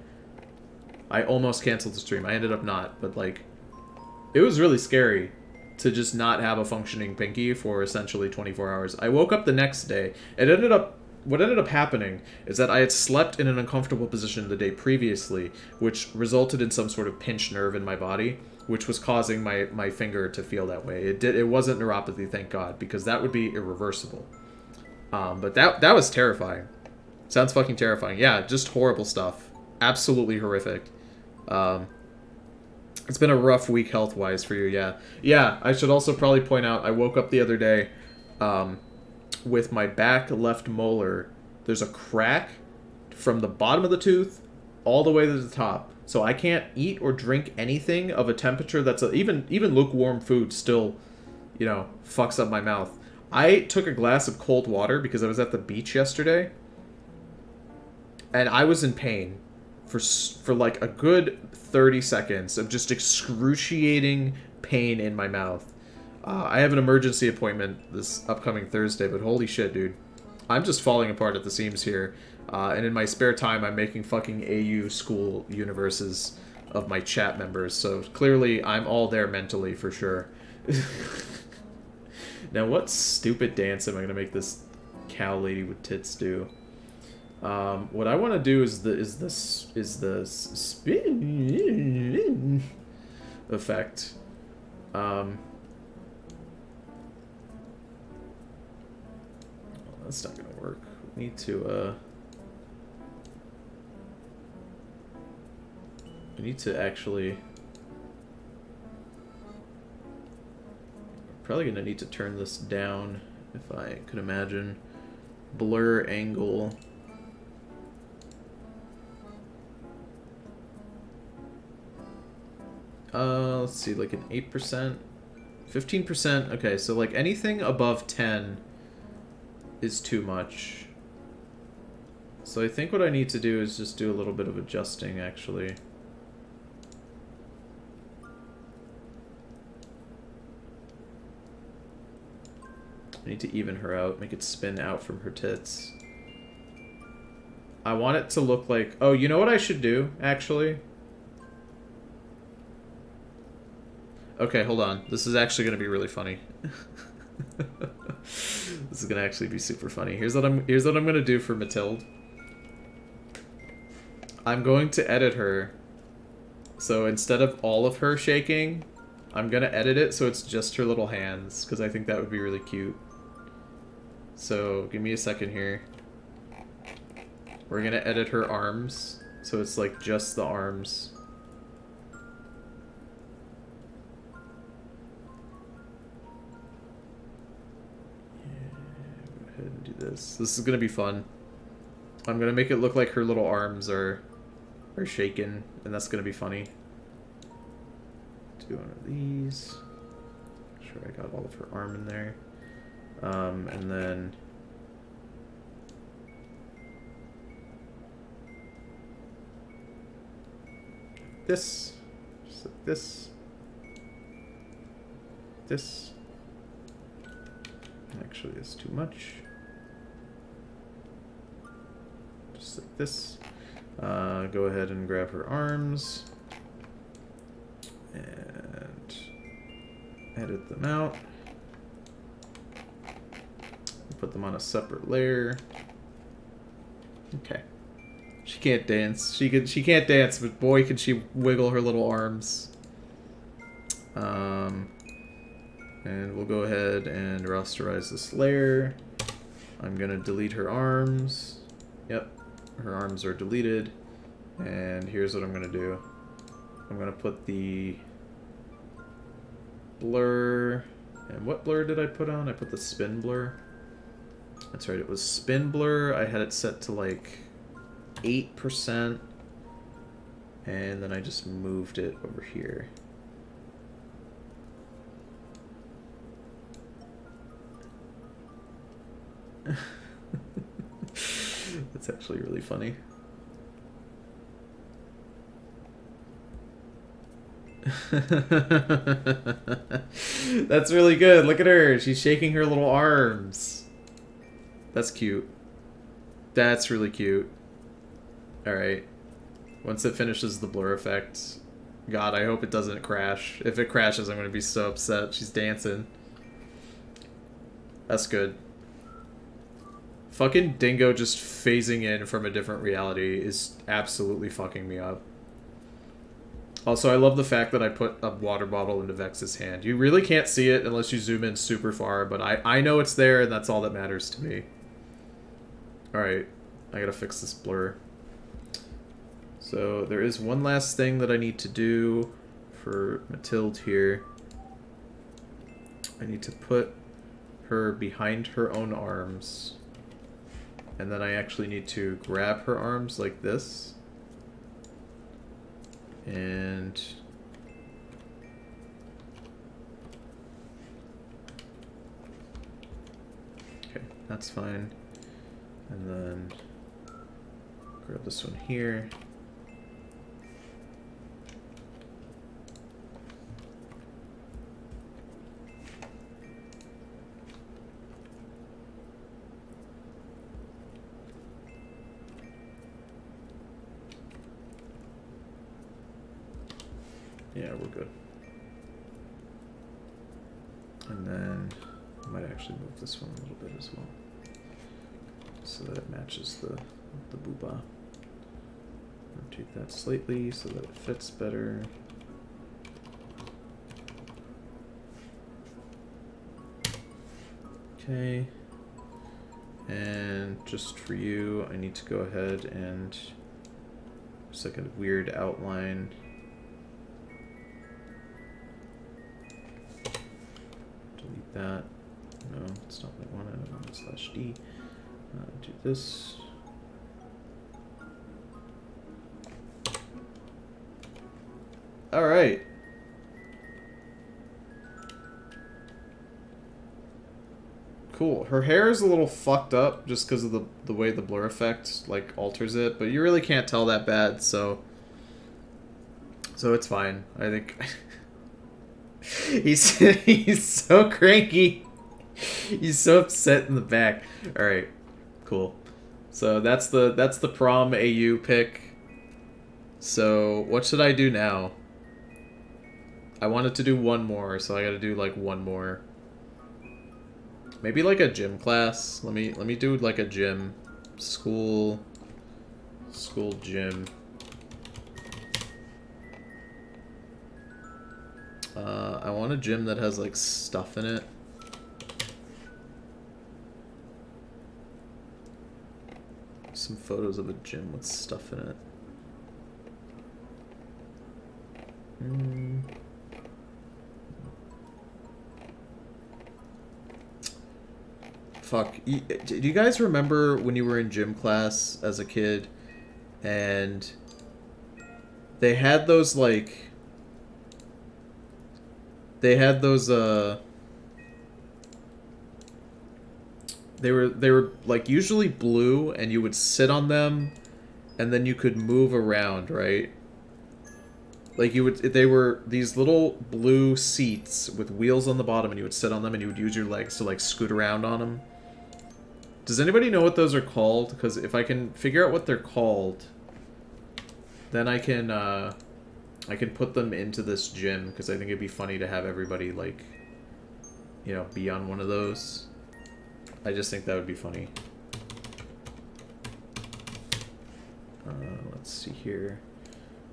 I almost canceled the stream. I ended up not, but like, it was really scary to just not have a functioning pinky for essentially 24 hours. I woke up the next day. What ended up happening is that I had slept in an uncomfortable position the day previously, which resulted in some sort of pinched nerve in my body, which was causing my finger to feel that way. It wasn't neuropathy, thank God, because that would be irreversible. But that was terrifying. Sounds fucking terrifying. Yeah, just horrible stuff. Absolutely horrific. It's been a rough week health-wise for you, yeah. Yeah, I should also probably point out, I woke up the other day with my back left molar. There's a crack from the bottom of the tooth all the way to the top. So I can't eat or drink anything of a temperature that's... even lukewarm food still, you know, fucks up my mouth. I took a glass of cold water because I was at the beach yesterday. And I was in pain for like a good 30 seconds of just excruciating pain in my mouth. I have an emergency appointment this upcoming Thursday, but holy shit, dude. I'm just falling apart at the seams here. And in my spare time, I'm making fucking AU school universes of my chat members. So clearly, I'm all there mentally for sure. Now, what stupid dance am I gonna make this cow lady with tits do? What I want to do is the spin effect. That's not gonna work. We need to I need to actually... Probably gonna need to turn this down, if I could imagine. Blur angle. Let's see, like an 8%? 15%? Okay, so like anything above 10 is too much. So I think what I need to do is just do a little bit of adjusting, actually. I need to even her out, make it spin out from her tits. I want it to look like... Oh, you know what I should do, actually? Okay, hold on. This is actually going to be really funny. This is gonna actually be super funny. Here's what I'm gonna do for Mathilde. I'm going to edit her. So instead of all of her shaking, I'm gonna edit it so it's just her little hands, because I think that would be really cute. So give me a second here. We're gonna edit her arms, so it's like just the arms. Go ahead and do this. This is gonna be fun. I'm gonna make it look like her little arms are shaken, and that's gonna be funny. Do one of these. Make sure I got all of her arm in there. And then this, just like this, this. Actually, it's too much. Just like this. Go ahead and grab her arms and edit them out. Put them on a separate layer. Okay. She can't dance. She can't dance, but boy can she wiggle her little arms. And we'll go ahead and rasterize this layer. I'm gonna delete her arms. Yep, her arms are deleted. And here's what I'm gonna do. I'm gonna put the blur. And what blur did I put on? I put the spin blur. That's right, it was spin blur. I had it set to like 8%. And then I just moved it over here. That's actually really funny. That's really good. Look at her. She's shaking her little arms. That's cute. That's really cute. Alright. Once it finishes the blur effect, God, I hope it doesn't crash. If it crashes, I'm going to be so upset. She's dancing. That's good. Fucking Dingo just phasing in from a different reality is absolutely fucking me up. Also, I love the fact that I put a water bottle into Vex's hand. You really can't see it unless you zoom in super far, but I know it's there, and that's all that matters to me. Alright, I gotta fix this blur. So, there is one last thing that I need to do for Mathilde here. I need to put her behind her own arms. And then I actually need to grab her arms like this. And okay, that's fine. And then grab this one here. Yeah, we're good. And then I might actually move this one a little bit as well, so that it matches the booba. Rotate that slightly so that it fits better. Okay. And just for you, I need to go ahead and just like a weird outline. Delete that. No, it's not what I wanted. I want slash D. Do this. All right. Cool. Her hair is a little fucked up just because of the way the blur effect like alters it, but you really can't tell that bad, so it's fine. I think he's so cranky. He's so upset in the back. All right. Cool. So that's the prom AU pick. So what should I do now? I wanted to do one more, so I got to do like one more. Maybe like a gym class. Let me do like a gym. School gym. I want a gym that has like stuff in it. Some photos of a gym with stuff in it. Fuck. Do you guys remember when you were in gym class as a kid and they had those like... They had those, They were like usually blue, and you would sit on them, and then you could move around, right? Like they were these little blue seats with wheels on the bottom, and you would sit on them, and you would use your legs to like scoot around on them. Does anybody know what those are called? Because if I can figure out what they're called, then I can put them into this gym, because I think it'd be funny to have everybody, like, you know, be on one of those. I just think that would be funny. Let's see here.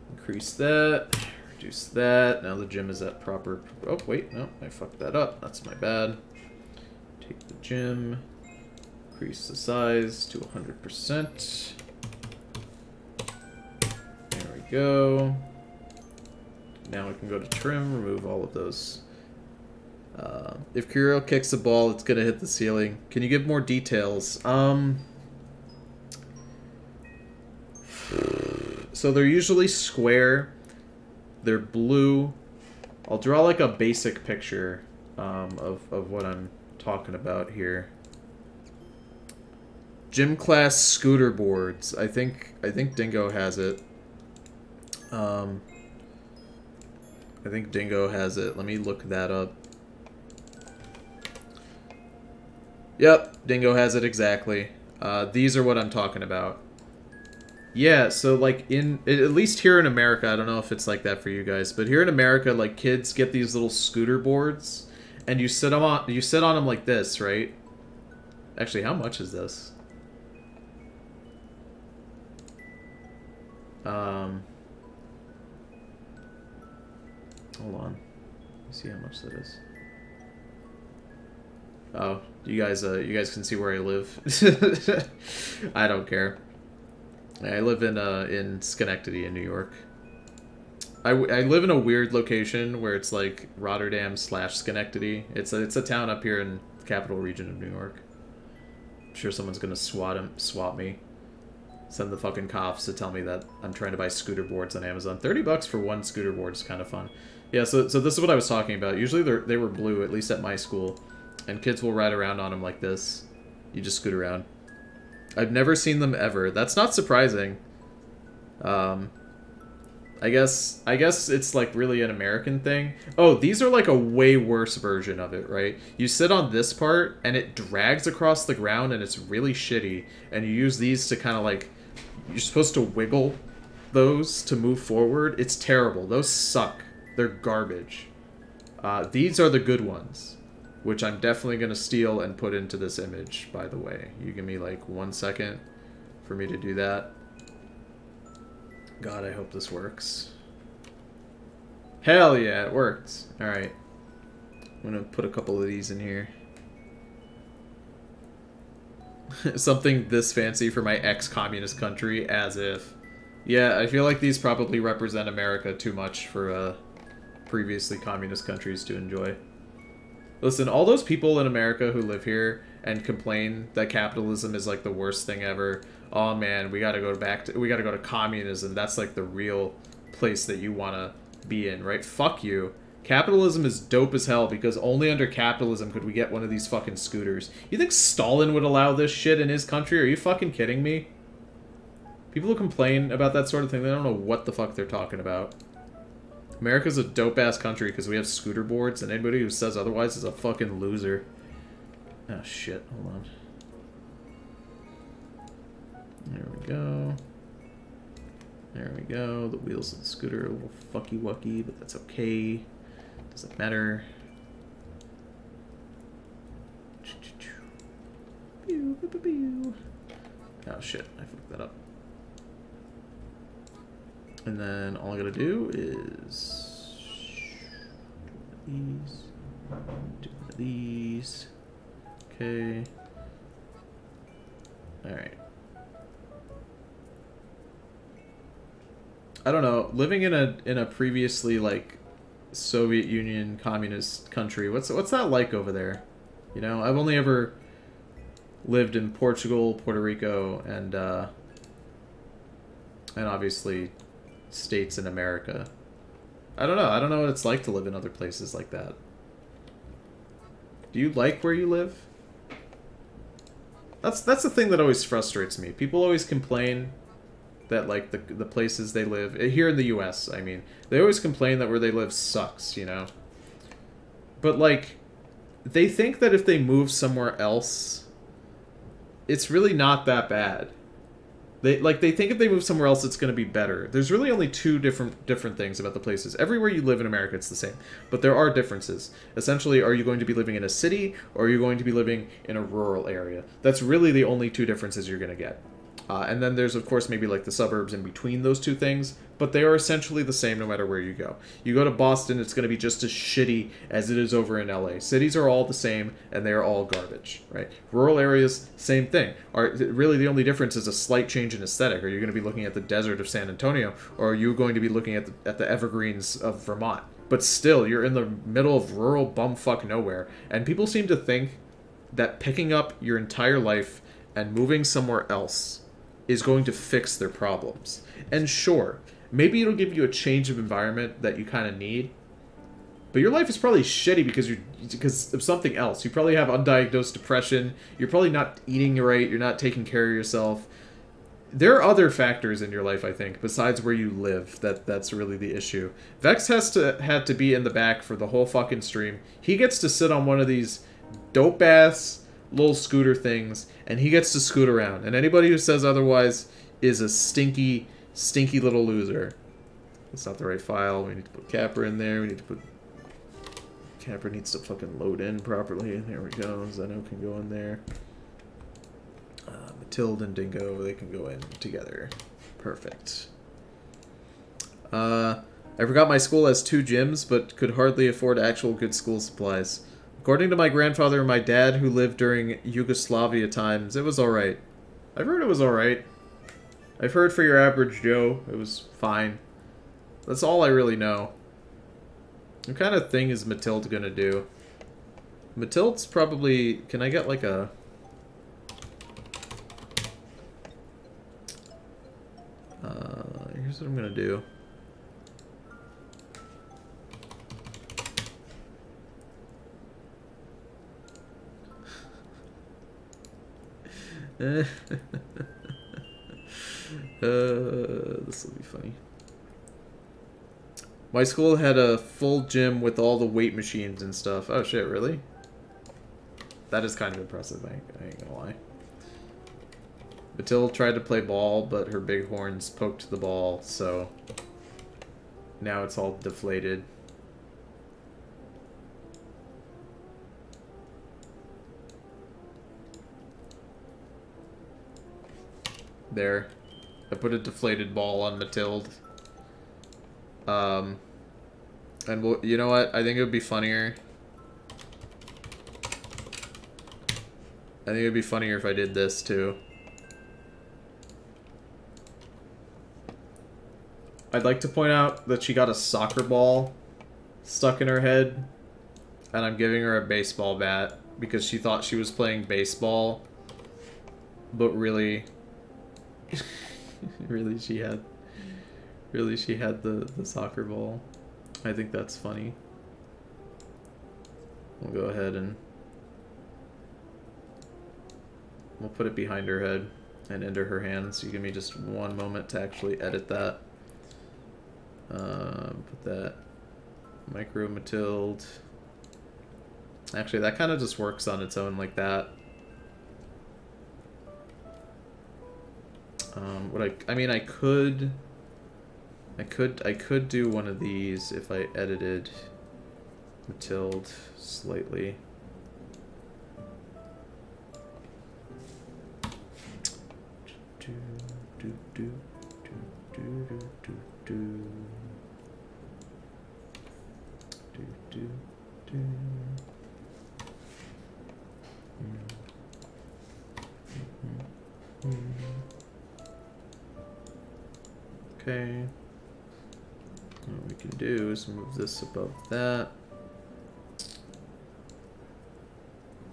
Increase that. Reduce that. Now the gym is at proper... Oh, wait. No, I fucked that up. That's my bad. Take the gym. Increase the size to 100%. There we go. Now we can go to trim, remove all of those. If Kirill kicks the ball, it's gonna hit the ceiling. Can you give more details? So they're usually square. They're blue. I'll draw like a basic picture of what I'm talking about here. Gym class scooter boards. I think Dingo has it. I think Dingo has it. Let me look that up. Yep, Dingo has it exactly. These are what I'm talking about. Yeah, so like at least here in America, I don't know if it's like that for you guys, but here in America, like kids get these little scooter boards, and you sit on them like this, right? Actually, how much is this? Hold on. Let me see how much that is. Oh, you guys can see where I live. I don't care. I live in Schenectady in New York. I live in a weird location where it's like Rotterdam / Schenectady. It's a town up here in the capital region of New York. I'm sure someone's gonna swap me. Send the fucking cops to tell me that I'm trying to buy scooter boards on Amazon. $30 for one scooter board is kind of fun. Yeah, so this is what I was talking about. Usually they were blue, at least at my school. And kids will ride around on them like this. You just scoot around. I've never seen them ever. That's not surprising. I guess it's like really an American thing. Oh, these are like a way worse version of it, right? You sit on this part and it drags across the ground and it's really shitty. And you use these to kind of like... You're supposed to wiggle those to move forward. It's terrible. Those suck. They're garbage. These are the good ones, which I'm definitely going to steal and put into this image, by the way. You give me like 1 second for me to do that. God, I hope this works. Hell yeah, it works. Alright. I'm going to put a couple of these in here. Something this fancy for my ex-communist country, as if. Yeah, I feel like these probably represent America too much for previously communist countries to enjoy. Listen, all those people in America who live here and complain that capitalism is like the worst thing ever. Oh man, we gotta go to communism. That's like the real place that you wanna be in, right? Fuck you. Capitalism is dope as hell because only under capitalism could we get one of these fucking scooters. You think Stalin would allow this shit in his country? Are you fucking kidding me? People who complain about that sort of thing, they don't know what the fuck they're talking about. America's a dope-ass country because we have scooter boards, and anybody who says otherwise is a fucking loser. Oh, shit. Hold on. There we go. There we go. The wheels of the scooter are a little fucky-wucky, but that's okay. Doesn't matter. Oh shit, I fucked that up. And then all I gotta do is do one of these. Okay. Alright. I don't know, living in a previously like Soviet Union communist country, what's that like over there? You know, I've only ever lived in Portugal, Puerto Rico, and obviously states in America. I don't know what it's like to live in other places like that. Do you like where you live? That's the thing that always frustrates me. People always complain that like the places they live here in the US, I mean, they always complain that where they live sucks, you know. But like they think that if they move somewhere else, it's really not that bad. They think if they move somewhere else, it's going to be better. There's really only two different things about the places. Everywhere you live in America, it's the same, but there are differences. Essentially, are you going to be living in a city or are you going to be living in a rural area? That's really the only two differences you're going to get. And then there's, of course, maybe like the suburbs in between those two things, but they are essentially the same no matter where you go. You go to Boston, it's going to be just as shitty as it is over in LA. Cities are all the same, and they are all garbage, right? Rural areas, same thing. Really, the only difference is a slight change in aesthetic. Are you going to be looking at the desert of San Antonio, or are you going to be looking at the evergreens of Vermont? But still, you're in the middle of rural bumfuck nowhere, and people seem to think that picking up your entire life and moving somewhere else is going to fix their problems. And sure, maybe it'll give you a change of environment that you kind of need, but your life is probably shitty because of something else. You probably have undiagnosed depression, you're probably not eating right, you're not taking care of yourself. There are other factors in your life, I think, besides where you live, that's really the issue. Vex had to be in the back for the whole fucking stream. He gets to sit on one of these dope-ass little scooter things, and he gets to scoot around. And anybody who says otherwise is a stinky, stinky little loser. That's not the right file. We need to put Capra in there. We need to put... Capra needs to fucking load in properly. There we go. Zeno can go in there. Matilda and Dingo, they can go in together. Perfect. I forgot my school has 2 gyms, but could hardly afford actual good school supplies. According to my grandfather and my dad, who lived during Yugoslavia times, it was alright. I've heard it was alright. I've heard for your average Joe, it was fine. That's all I really know. What kind of thing is Matilda gonna do? Matilda's probably... Can I get like a... Here's what I'm gonna do. This will be funny. My school had a full gym with all the weight machines and stuff. Oh shit, really? That is kind of impressive, I ain't gonna lie. Matilda tried to play ball, but her big horns poked the ball, so now it's all deflated. There. I put a deflated ball on Matilda. And you know what? I think it would be funnier. I think it would be funnier if I did this too. I'd like to point out that she got a soccer ball stuck in her head, and I'm giving her a baseball bat because she thought she was playing baseball, but really... really she had the soccer ball. I think that's funny. We'll go ahead and we'll put it behind her head and into her hands. You give me just one moment to actually edit that. Put that micro Matilda. Actually, that kind of just works on its own like that. I mean, I could do one of these if I edited Matilda slightly. do, do, do, do, do, do. Do, do, do. Okay. What we can do is move this above that.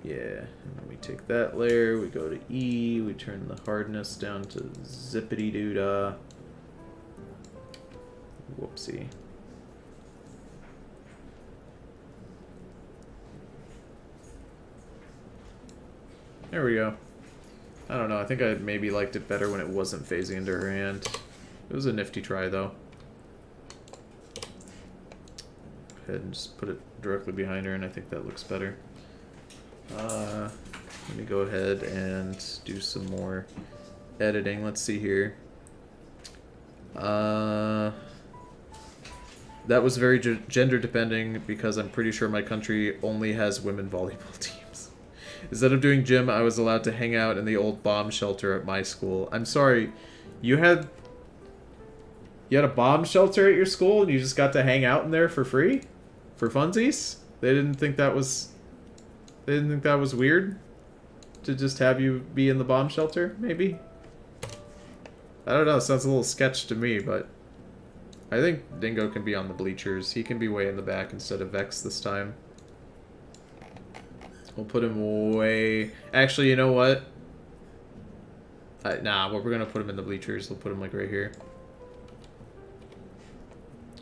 Yeah, and then we take that layer, we go to E, we turn the hardness down to zippity-doo-dah. Whoopsie. There we go. I don't know, I think I maybe liked it better when it wasn't phasing into her hand. It was a nifty try, though. Go ahead and just put it directly behind her, and I think that looks better. Let me go ahead and do some more editing. Let's see here. That was very gender depending because I'm pretty sure my country only has women volleyball teams. Instead of doing gym, I was allowed to hang out in the old bomb shelter at my school. I'm sorry, you had a bomb shelter at your school and you just got to hang out in there for free? For funsies? They didn't think that was weird? To just have you be in the bomb shelter, maybe? I don't know, it sounds a little sketch to me, but I think Dingo can be on the bleachers. He can be way in the back instead of Vex this time. We'll put him way... Actually, you know what? Nah, we're gonna put him in the bleachers. We'll put him like right here.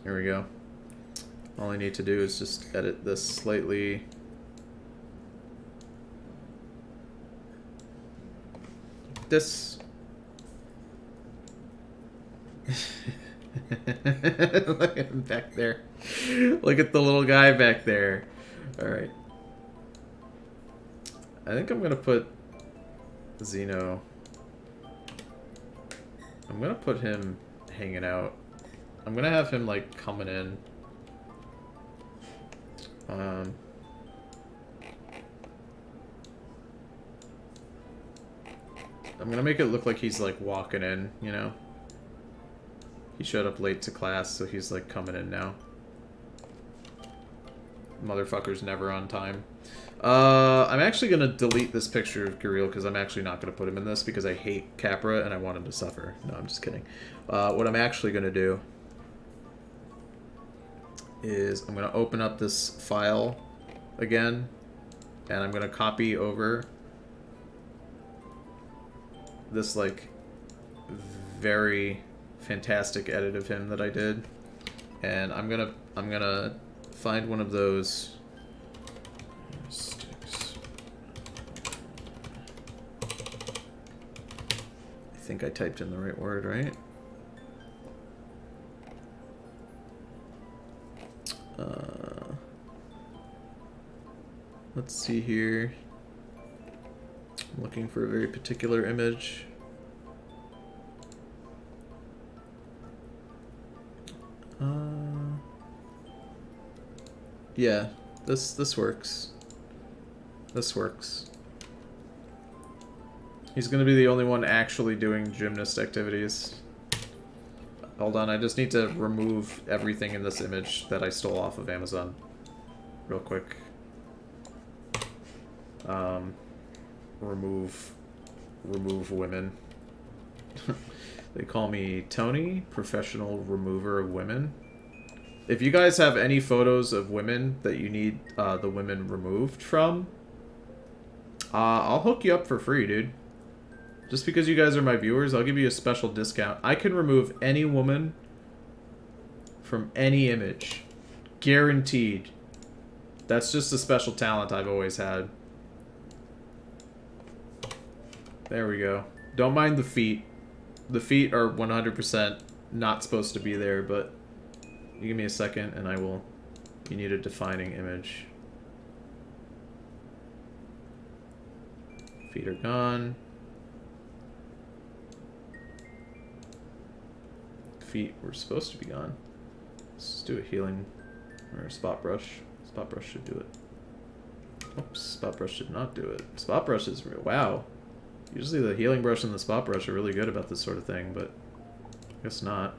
There we go. All I need to do is just edit this slightly. This. Look at him back there. Look at the little guy back there. Alright. I think I'm gonna put Xeno. I'm gonna put him hanging out. I'm gonna have him like coming in. I'm gonna make it look like he's like walking in, you know? He showed up late to class, so he's like coming in now. Motherfucker's never on time. I'm actually gonna delete this picture of Gareel because I'm actually not gonna put him in this because I hate Capra and I want him to suffer. No, I'm just kidding. What I'm actually gonna do is I'm gonna open up this file again and I'm gonna copy over this like very fantastic edit of him that I did, and I'm gonna find one of those sticks. I think I typed in the right word, right? Let's see here. I'm looking for a very particular image. Yeah, this works. This works. He's gonna be the only one actually doing gymnast activities. Hold on, I just need to remove everything in this image that I stole off of Amazon real quick. Remove women. They call me Tony, professional remover of women. If you guys have any photos of women that you need the women removed from, I'll hook you up for free, dude. Just because you guys are my viewers, I'll give you a special discount. I can remove any woman from any image. Guaranteed. That's just a special talent I've always had. There we go. Don't mind the feet. The feet are 100% not supposed to be there, but you give me a second and I will... You need a defining image. Feet are gone. Feet were supposed to be gone. Let's just do a healing or a spot brush. Spot brush should do it. Oops, spot brush did not do it. Spot brush is real. Wow. Usually the healing brush and the spot brush are really good about this sort of thing, but I guess not.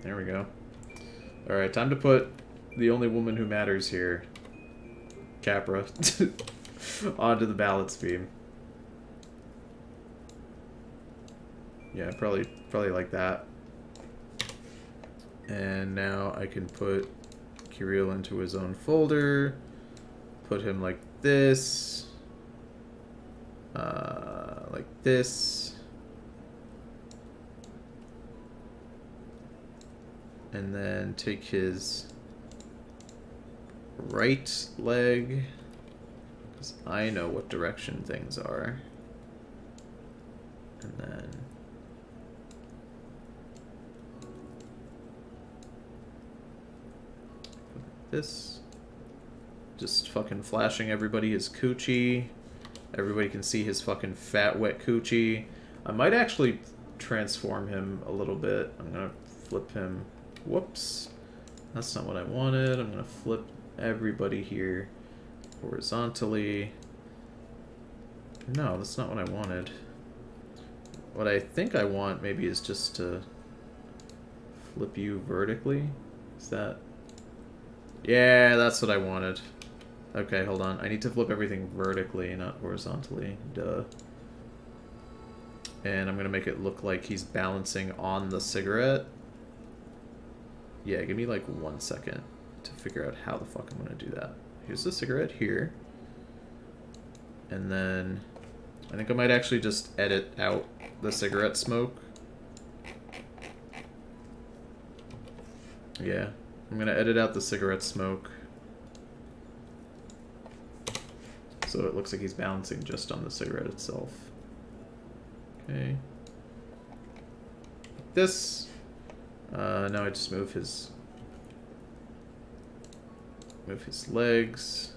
There we go. Alright, time to put the only woman who matters here, Capra, onto the balance beam. Yeah, probably like that. And now I can put Kirill into his own folder, put him like this, like this, and then take his right leg, because I know what direction things are, and then this, just fucking flashing everybody his coochie. Everybody can see his fucking fat, wet coochie. I might actually transform him a little bit. I'm gonna flip him. Whoops. That's not what I wanted. I'm gonna flip everybody here horizontally. No, that's not what I wanted. What I think I want maybe is just to flip you vertically. Is that... Yeah, that's what I wanted. Okay, hold on. I need to flip everything vertically, not horizontally. Duh. And I'm gonna make it look like he's balancing on the cigarette. Yeah, give me like 1 second to figure out how the fuck I'm gonna do that. Here's the cigarette here. And then I think I might actually just edit out the cigarette smoke. Yeah, I'm gonna edit out the cigarette smoke, so it looks like he's balancing just on the cigarette itself. Okay. Like this. Now I just move his legs.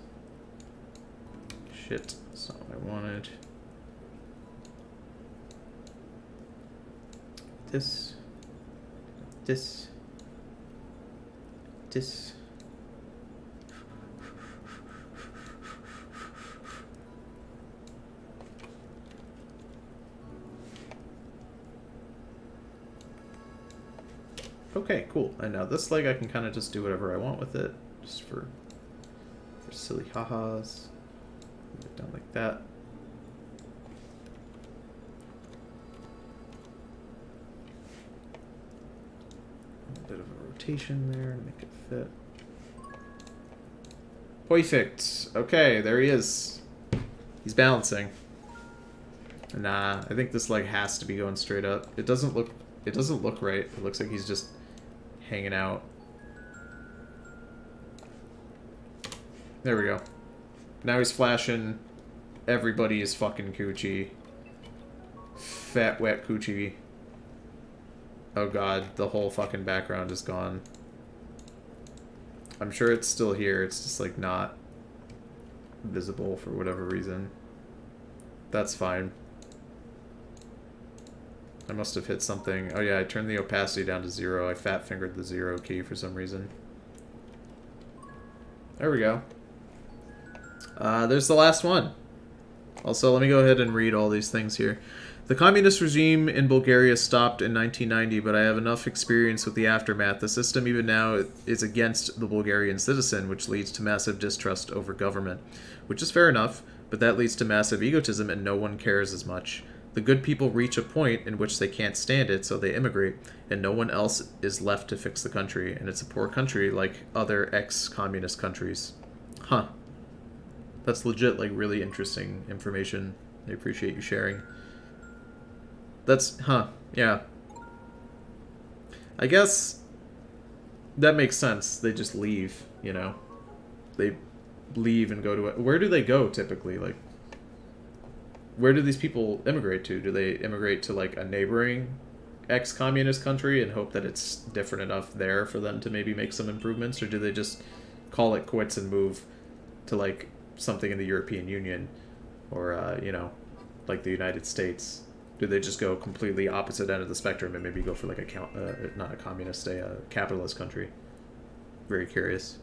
Shit, that's not what I wanted. This. This. This. Okay, cool. And now this leg I can kind of just do whatever I want with it, just for silly ha-has. Move it down like that. A bit of a rotation there to make it fit. Perfect. Okay, there he is. He's balancing. Nah, I think this leg has to be going straight up. It doesn't look right. It looks like he's just hanging out. There we go. Now he's flashing everybody's fucking coochie. Fat, wet coochie. Oh god, the whole fucking background is gone. I'm sure it's still here, it's just like not visible for whatever reason. That's fine. I must have hit something. Oh yeah, I turned the opacity down to 0. I fat-fingered the 0 key for some reason. There we go. There's the last one. Also, let me go ahead and read all these things here. The communist regime in Bulgaria stopped in 1990, but I have enough experience with the aftermath. The system even now is against the Bulgarian citizen, which leads to massive distrust over government. Which is fair enough, but that leads to massive egotism and no one cares as much. The good people reach a point in which they can't stand it, so they immigrate, and no one else is left to fix the country, and it's a poor country like other ex-communist countries. Huh. That's legit, like, really interesting information. I appreciate you sharing. That's, huh, yeah. I guess that makes sense. They just leave, you know? They leave and go to... Where do they go, typically? Like, where do these people immigrate to? Do they immigrate to, like, a neighboring ex-communist country and hope that it's different enough there for them to maybe make some improvements? Or do they just call it quits and move to, like, something in the European Union? Or, you know, like the United States? Do they just go completely opposite end of the spectrum and maybe go for, like, a not a communist, a capitalist country? Very curious.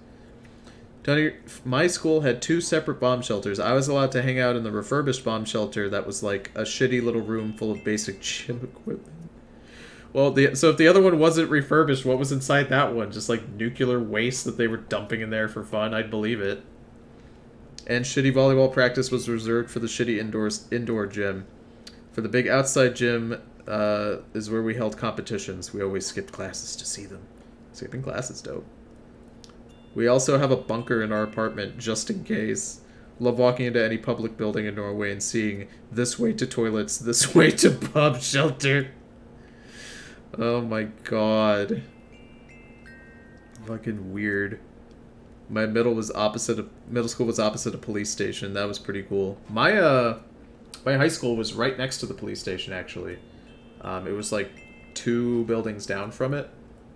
Tony, my school had 2 separate bomb shelters. I was allowed to hang out in the refurbished bomb shelter that was like a shitty little room full of basic gym equipment. Well, so if the other one wasn't refurbished, what was inside that one? Just like nuclear waste that they were dumping in there for fun? I'd believe it. And shitty volleyball practice was reserved for the shitty indoor gym. For the big outside gym is where we held competitions. We always skipped classes to see them. Skipping class is dope. We also have a bunker in our apartment just in case. Love walking into any public building in Norway and seeing this way to toilets, this way to bomb shelter. Oh my god. Fucking weird. My middle school was opposite a police station. That was pretty cool. My high school was right next to the police station, actually. It was like 2 buildings down from it.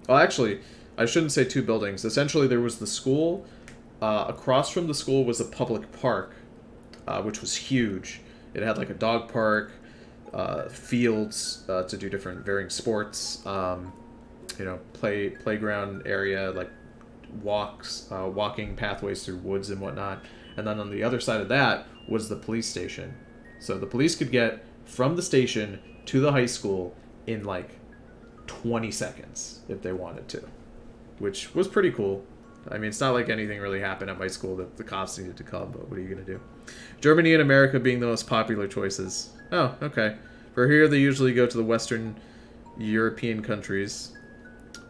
Oh, actually, I shouldn't say 2 buildings. Essentially, there was the school. Across from the school was a public park, which was huge. It had like a dog park, fields to do different varying sports, you know, playground area, like walking pathways through woods and whatnot. And then on the other side of that was the police station. So the police could get from the station to the high school in like 20 seconds if they wanted to, which was pretty cool. I mean, it's not like anything really happened at my school that the cops needed to come, but what are you going to do? Germany and America being the most popular choices. Oh, okay. For here, they usually go to the Western European countries,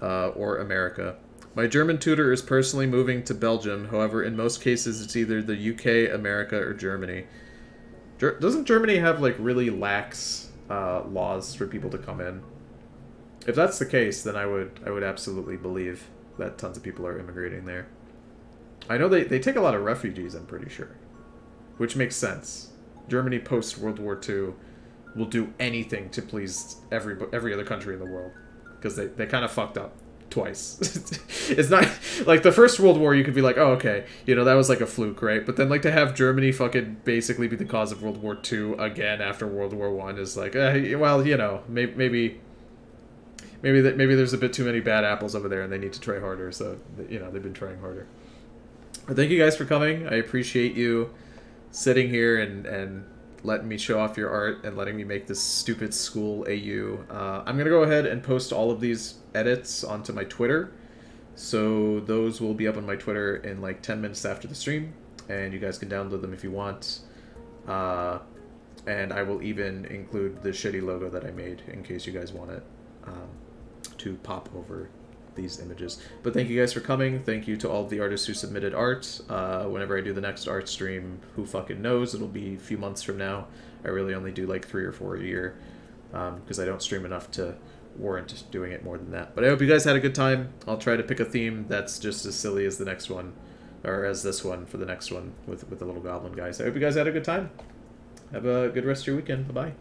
or America. My German tutor is personally moving to Belgium. However, in most cases, it's either the UK, America, or Germany. Doesn't Germany have, like, really lax laws for people to come in? If that's the case, then I would absolutely believe that tons of people are immigrating there. I know they take a lot of refugees, I'm pretty sure. Which makes sense. Germany post-World War II will do anything to please every other country in the world. Because they kind of fucked up twice. It's not... Like, the First World War, you could be like, oh, okay, you know, that was like a fluke, right? But then, like, to have Germany fucking basically be the cause of World War II again after World War I is like, well, you know, maybe there's a bit too many bad apples over there and they need to try harder, so, you know, they've been trying harder. But thank you guys for coming. I appreciate you sitting here and letting me show off your art and letting me make this stupid school AU. I'm going to go ahead and post all of these edits onto my Twitter, so those will be up on my Twitter in like 10 minutes after the stream, and you guys can download them if you want. And I will even include the shitty logo that I made in case you guys want it. To pop over these images. But thank you guys for coming. Thank you to all of the artists who submitted art. Whenever I do the next art stream, who fucking knows? It'll be a few months from now. I really only do like 3 or 4 a year because I don't stream enough to warrant doing it more than that. But I hope you guys had a good time. I'll try to pick a theme that's just as silly as the next one, or as this one for the next one with the little goblin guys. I hope you guys had a good time. Have a good rest of your weekend. Bye-bye.